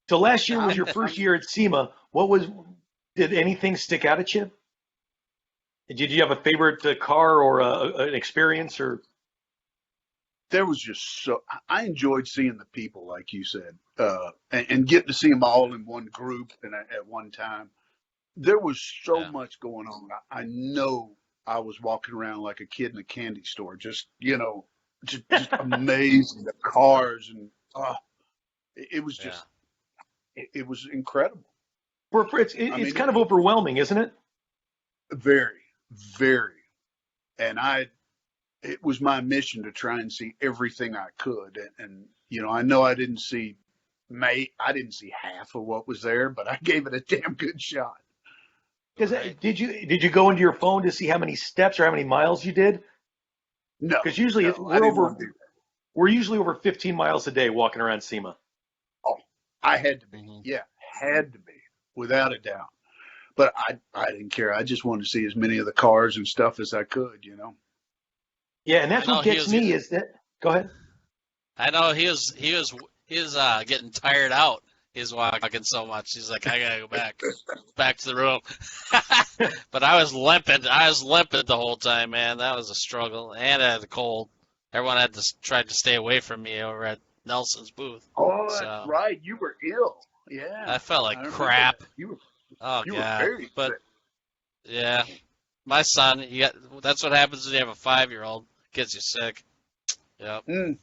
Speaker 3: So last year was your first year at SEMA. Did anything stick out at you? Did you have a favorite car or an experience or?
Speaker 2: There was just I enjoyed seeing the people, like you said, and getting to see them all in one group and at one time. There was so
Speaker 1: Yeah.
Speaker 2: much going on. I know I was walking around like a kid in a candy store, just amazing the cars and it was
Speaker 1: yeah.
Speaker 2: just it was incredible.
Speaker 3: It's
Speaker 2: I mean,
Speaker 3: kind of overwhelming, isn't it?
Speaker 2: very, very, and it was my mission to try and see everything I could, and I know I didn't see half of what was there, but I gave it a damn good shot.
Speaker 3: Because
Speaker 1: Right.
Speaker 3: did you go into your phone to see how many steps or how many miles you did?
Speaker 2: No,
Speaker 3: Because usually
Speaker 2: no, I didn't want to do that.
Speaker 3: we're usually over 15 miles a day walking around SEMA.
Speaker 2: Oh, I had to be.
Speaker 1: Mhm.
Speaker 2: Yeah, had to be, without a doubt. But I didn't care. I just wanted to see as many of the cars and stuff as I could,
Speaker 3: Yeah, and that's
Speaker 1: I know
Speaker 3: what
Speaker 1: he
Speaker 3: gets
Speaker 1: was-
Speaker 3: me is that. Go ahead.
Speaker 1: I know he was getting tired out. He's walking so much. He's like, I gotta go back to the room. But I was limping. I was limping the whole time, man. That was a struggle, and I had a cold. Everyone had tried to stay away from me over at Nelson's booth.
Speaker 2: Oh,
Speaker 1: So-
Speaker 2: that's right. You were ill. Yeah.
Speaker 1: I felt
Speaker 2: I
Speaker 1: like
Speaker 2: remember
Speaker 1: crap.
Speaker 2: that. You
Speaker 1: Oh
Speaker 2: were
Speaker 1: God!
Speaker 2: very
Speaker 1: But
Speaker 2: sick.
Speaker 1: yeah, my son. That's what happens when you have a 5-year-old. Gets you sick. Yep.
Speaker 2: Mm.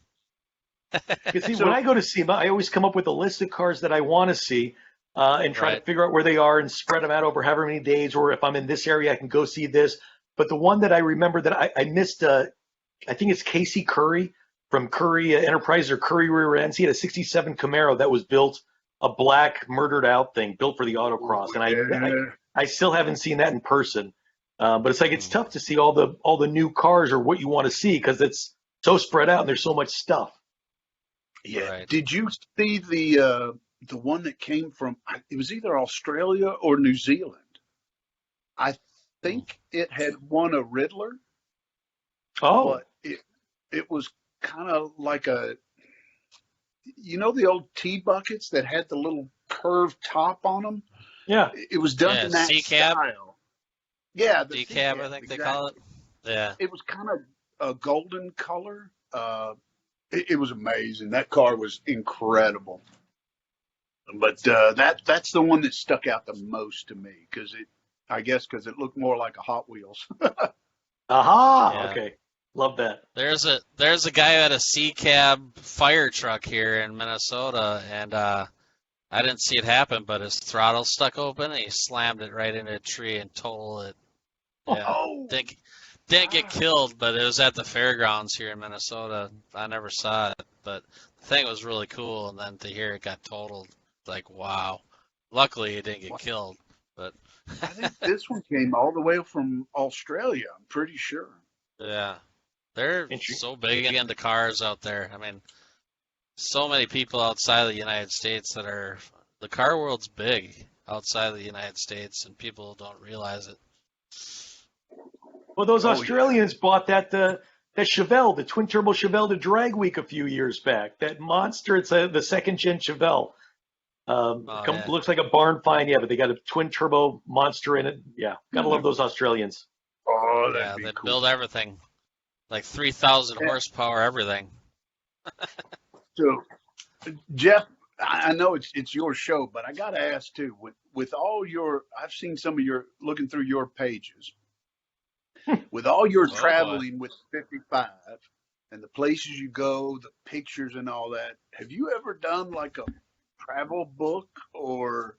Speaker 3: Because see,
Speaker 2: So-
Speaker 3: when I go to SEMA, I always come up with a list of cars that I want to see and try to
Speaker 1: Right.
Speaker 3: figure out where they are and spread them out over however many days, or if I'm in this area, I can go see this. But the one that I remember that I missed, I think it's Casey Curry from Curry Enterprise or Curry Rear Ends. He had a 67 Camaro that was built, a black murdered out thing built for the autocross. And
Speaker 2: Yeah.
Speaker 3: I still haven't seen that in person. But it's like it's tough to see all the new cars or what you want to see because it's so spread out and there's so much stuff.
Speaker 2: Yeah.
Speaker 1: Right.
Speaker 2: Did you see the one that came from? It was either Australia or New Zealand. I think it had won a Riddler,
Speaker 3: Oh,
Speaker 2: but it was kind of like the old tea buckets that had the little curved top on them.
Speaker 3: yeah.
Speaker 2: It was done
Speaker 1: Yeah,
Speaker 2: in that
Speaker 1: C-cab.
Speaker 2: style. Yeah, the
Speaker 1: Decab, I
Speaker 2: C-cab,
Speaker 1: think they
Speaker 2: exactly.
Speaker 1: call it. Yeah.
Speaker 2: It was kind of a golden color. It was amazing. That car was incredible. But that's the one that stuck out the most to me because it looked more like a Hot Wheels.
Speaker 3: Aha.
Speaker 1: Yeah.
Speaker 3: Okay. Love that.
Speaker 1: There's a guy who had a C-cab fire truck here in Minnesota, and I didn't see it happen, but his throttle stuck open, and he slammed it right into a tree and totaled it. Yeah.
Speaker 2: Oh,
Speaker 1: Didn't get killed, but it was at the fairgrounds here in Minnesota. I never saw it, but the thing was really cool, and then to hear it got totaled, like, wow. Luckily, it didn't get killed, but
Speaker 2: I think this one came all the way from Australia. I'm pretty sure.
Speaker 1: yeah. They're
Speaker 3: Interesting.
Speaker 1: so big into cars out there. I mean, so many people outside of the United States the car world's big outside of the United States, and people don't realize it.
Speaker 3: Well, those
Speaker 2: Oh, yeah.
Speaker 3: Australians bought that Chevelle, the twin turbo Chevelle to Drag Week a few years back. That monster. It's the second gen Chevelle.
Speaker 1: Yeah.
Speaker 3: Looks like a barn find. Yeah, but they got a twin turbo monster in it. Yeah, gotta love those Australians.
Speaker 2: Oh,
Speaker 1: Yeah,
Speaker 2: that'd be
Speaker 1: they
Speaker 2: cool.
Speaker 1: build everything. Like 3,000
Speaker 2: Yeah.
Speaker 1: horsepower, everything.
Speaker 2: So Jeff, I know it's your show, but I got to ask too. With all your, I've seen some of your looking through your pages. With all your
Speaker 1: Oh boy.
Speaker 2: traveling with 55 and the places you go, the pictures and all that, have you ever done like a travel book or?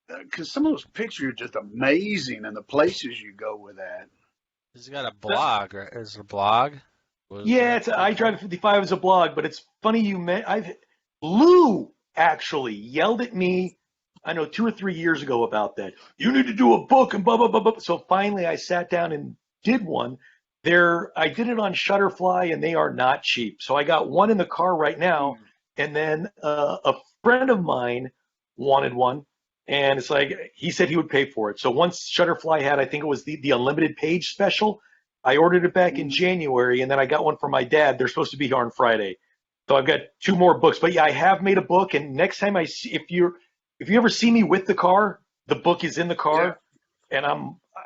Speaker 2: Because some of those pictures are just amazing, and the places you go with that.
Speaker 1: He's got a blog, right? Is it a blog?
Speaker 3: Yeah, it's I Drive at 55 as a blog, but it's funny you met. Lou actually yelled at me, I know 2 or 3 years ago about that. You need to do a book and blah blah blah blah. So finally, I sat down and did one. I did it on Shutterfly, and they are not cheap. So I got one in the car right now, and then a friend of mine wanted one, and it's like he said he would pay for it. So once Shutterfly had, I think it was the unlimited page special. I ordered it back in January, and then I got one for my dad. They're supposed to be here on Friday. So I've got 2 more books. But yeah, I have made a book, and next time if you ever see me with the car, the book is in the car, and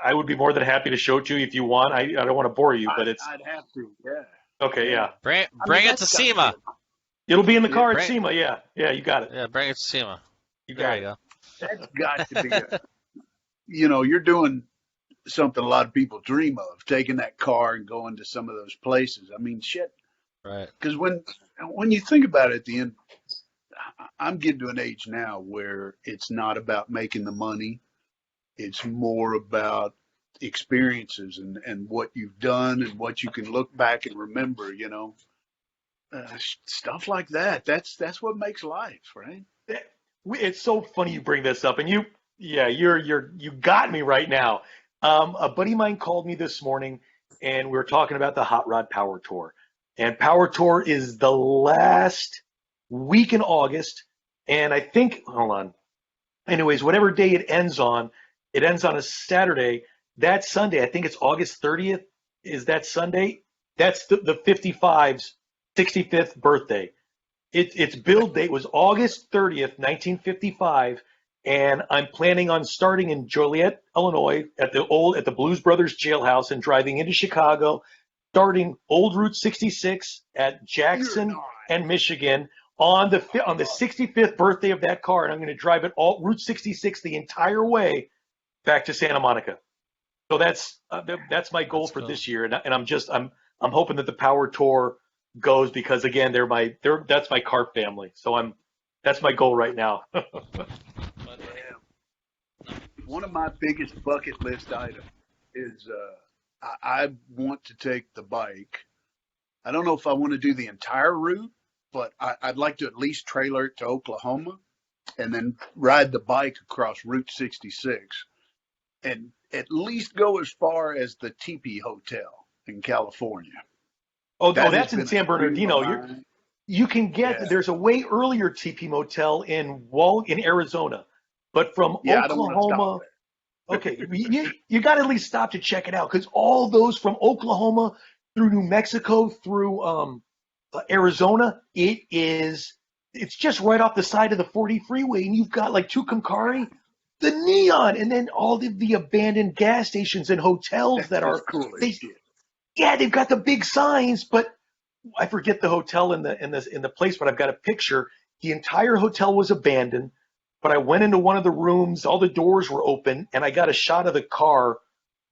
Speaker 3: I would be more than happy to show it to you if you want. I don't want to bore you, but
Speaker 2: I'd have to, yeah.
Speaker 3: Okay, yeah.
Speaker 1: Bring it to
Speaker 2: that's
Speaker 1: SEMA.
Speaker 3: It'll be in the car at
Speaker 1: Bring-
Speaker 3: SEMA. Yeah, you got it.
Speaker 1: Yeah, bring it to SEMA.
Speaker 3: You
Speaker 1: There
Speaker 3: got
Speaker 1: you
Speaker 3: it.
Speaker 1: go.
Speaker 2: That's got to be, you're doing something a lot of people dream of, taking that car and going to some of those places. I mean, shit.
Speaker 1: Right.
Speaker 2: Because when you think about it, at the end, I'm getting to an age now where it's not about making the money. It's more about experiences and what you've done and what you can look back and remember. Stuff like that. That's what makes life, right?
Speaker 3: It's so funny you bring this up, and you got me right now. A buddy of mine called me this morning, and we were talking about the Hot Rod Power Tour. And Power Tour is the last week in August, and I think, hold on. Anyways, whatever day it ends on a Saturday. That Sunday, I think it's August 30th, is that Sunday? That's the 55's 65th birthday. Its build date was August 30th, 1955, and I'm planning on starting in Joliet, Illinois, at the Blues Brothers jailhouse and driving into Chicago, starting Old Route 66 at Jackson and Michigan on the 65th birthday of that car, and I'm going to drive it all Route 66 the entire way back to Santa Monica. So that's my goal for this year, and I'm hoping that the Power Tour goes because again that's my car family. So that's my goal right now.
Speaker 2: One of my biggest bucket list items is I want to take the bike. I don't know if I want to do the entire route, but I'd like to at least trailer it to Oklahoma and then ride the bike across Route 66 and at least go as far as the Teepee Hotel in California.
Speaker 3: Oh, that's in San Bernardino. You can get there's a way earlier TP motel in Arizona, but from Oklahoma. Okay, you got to at least stop to check it out because all those from Oklahoma through New Mexico through Arizona, it's just right off the side of the 40 freeway, and you've got like Tucumcari, the neon, and then all the abandoned gas stations and hotels that are
Speaker 2: cool.
Speaker 3: They've got the big signs, but I forget the hotel in the place, but I've got a picture. The entire hotel was abandoned, but I went into one of the rooms, all the doors were open, and I got a shot of the car.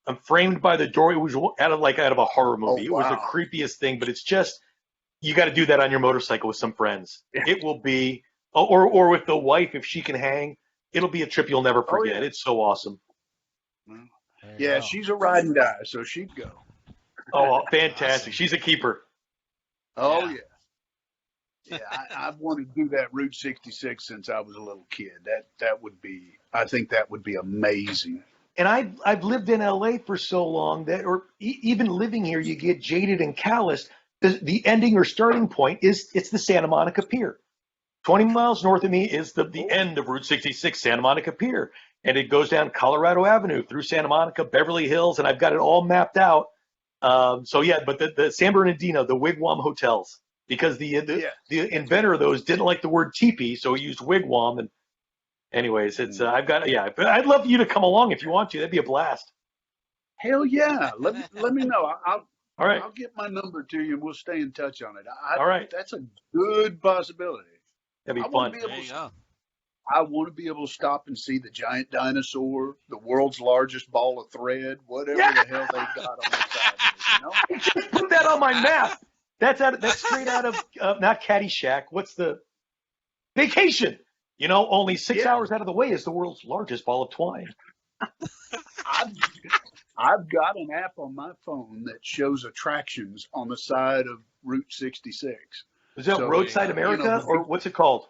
Speaker 3: I'm framed by the door. It was out of a horror movie. It was the creepiest thing, but it's just you got to do that on your motorcycle with some friends. Yeah. It will be, or with the wife if she can hang. It'll be a trip you'll never forget. Oh, yeah. It's so awesome.
Speaker 2: Yeah, she's a ride and die, so she'd go.
Speaker 3: Oh, fantastic. She's a keeper.
Speaker 2: Oh, yeah. Yeah, I've wanted to do that Route 66 since I was a little kid. I think that would be amazing.
Speaker 3: And I've lived in LA for so long that, even living here, you get jaded and calloused. The ending or starting point it's the Santa Monica Pier. 20 miles north of me is the end of Route 66, Santa Monica Pier. And it goes down Colorado Avenue through Santa Monica, Beverly Hills, and I've got it all mapped out. But the San Bernardino, the Wigwam hotels, because the inventor of those didn't like the word teepee, so he used wigwam. And anyways, but I'd love you to come along if you want to. That'd be a blast.
Speaker 2: Hell yeah! Let me know.
Speaker 3: All right.
Speaker 2: I'll get my number to you, and we'll stay in touch on it.
Speaker 3: All right.
Speaker 2: That's a good possibility.
Speaker 3: That'd
Speaker 2: I
Speaker 3: be
Speaker 2: want
Speaker 3: fun.
Speaker 2: to be
Speaker 1: There
Speaker 2: able
Speaker 1: you
Speaker 2: to.
Speaker 1: go.
Speaker 2: I want to be able to stop and see the giant dinosaur, the world's largest ball of thread, whatever
Speaker 3: Yeah.
Speaker 2: the hell they got on the side of it. You know?
Speaker 3: Just put that on my map. That's straight out of not Caddyshack. What's the Vacation? Only 6 hours out of the way is the world's largest ball of twine.
Speaker 2: I've I've got an app on my phone that shows attractions on the side of Route 66.
Speaker 3: Is that
Speaker 2: So,
Speaker 3: Roadside America or what's it called?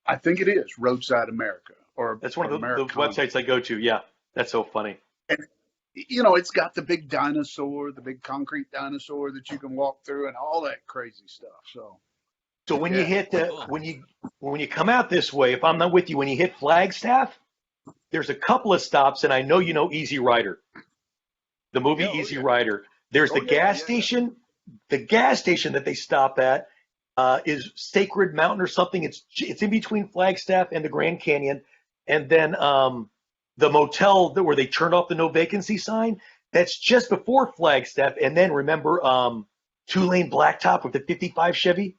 Speaker 2: I think it is Roadside America or
Speaker 3: That's one of the
Speaker 2: Americana.
Speaker 3: websites I go to. Yeah, that's so funny.
Speaker 2: And it's got the big dinosaur, the big concrete dinosaur that you can walk through, and all that crazy stuff.
Speaker 3: So when you
Speaker 2: Yeah.
Speaker 3: hit
Speaker 1: Cool.
Speaker 3: when you come out this way, if I'm not with you, when you hit Flagstaff, there's a couple of stops, and I know you know Easy Rider, the movie
Speaker 2: Yeah, oh,
Speaker 3: Easy
Speaker 2: yeah.
Speaker 3: Rider. There's the
Speaker 2: Oh, yeah,
Speaker 3: gas
Speaker 2: yeah.
Speaker 3: station. The gas station that they stop at is Sacred Mountain or something. It's in between Flagstaff and the Grand Canyon, and then the motel where they turned off the no vacancy sign. That's just before Flagstaff, and then remember 2-lane blacktop with the '55 Chevy.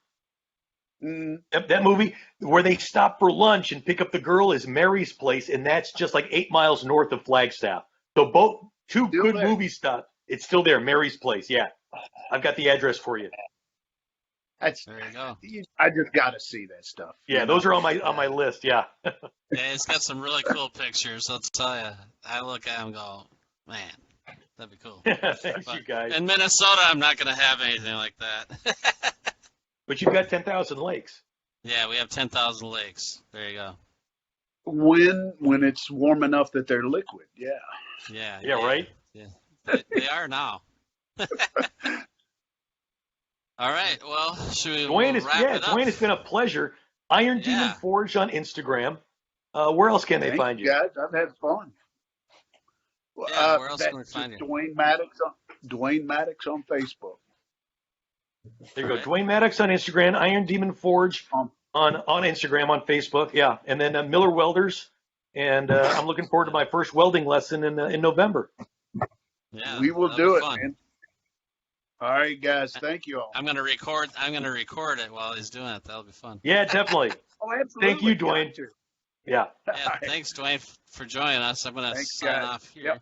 Speaker 2: Mm,
Speaker 3: That movie where they stop for lunch and pick up the girl is Mary's Place, and that's just like 8 miles north of Flagstaff. So two
Speaker 2: Still
Speaker 3: good
Speaker 2: there.
Speaker 3: movie stops. It's still there, Mary's Place. Yeah, I've got the address for you.
Speaker 2: that's
Speaker 1: There you go.
Speaker 2: I just got to see that stuff.
Speaker 3: Yeah, those are on my list. Yeah,
Speaker 1: Yeah, it's got some really cool pictures. I'll tell you. I look at them and go, man, that'd be cool.
Speaker 3: thanks
Speaker 1: But
Speaker 3: you guys.
Speaker 1: in Minnesota, I'm not going to have anything like that.
Speaker 3: But you've got 10,000 lakes.
Speaker 1: Yeah, we have 10,000 lakes. There you go.
Speaker 2: When it's warm enough that they're liquid. Yeah.
Speaker 1: Yeah.
Speaker 3: Yeah, right.
Speaker 1: They are now. All right. Well, should we
Speaker 3: Dwayne,
Speaker 1: wrap it up?
Speaker 3: Dwayne, it's been a pleasure. Iron Demon
Speaker 1: Yeah.
Speaker 3: Forge on Instagram. Where else can they
Speaker 2: Thank
Speaker 3: find you?
Speaker 2: guys. I've had fun.
Speaker 1: Yeah, where else
Speaker 2: that's
Speaker 1: can we find
Speaker 2: just
Speaker 1: you?
Speaker 2: Dwayne Mattox on Facebook.
Speaker 3: There you go.
Speaker 1: Right.
Speaker 3: Dwayne Mattox on Instagram, Iron Demon Forge
Speaker 2: Um,
Speaker 3: on Instagram, on Facebook. Yeah. And then Miller Welders. And I'm looking forward to my first welding lesson in November.
Speaker 1: Yeah,
Speaker 2: we will
Speaker 1: that'll
Speaker 2: do
Speaker 1: be
Speaker 2: it,
Speaker 1: fun.
Speaker 2: man. All right, guys. Thank you all.
Speaker 1: I'm gonna record it while he's doing it. That'll be fun.
Speaker 3: Yeah, definitely.
Speaker 2: Oh, absolutely.
Speaker 3: Thank you, Dwayne.
Speaker 2: Got to.
Speaker 3: Yeah.
Speaker 1: Yeah, thanks, Dwayne, for joining us. I'm gonna
Speaker 2: Thanks,
Speaker 1: sign
Speaker 2: guys.
Speaker 1: off here.
Speaker 2: Yep.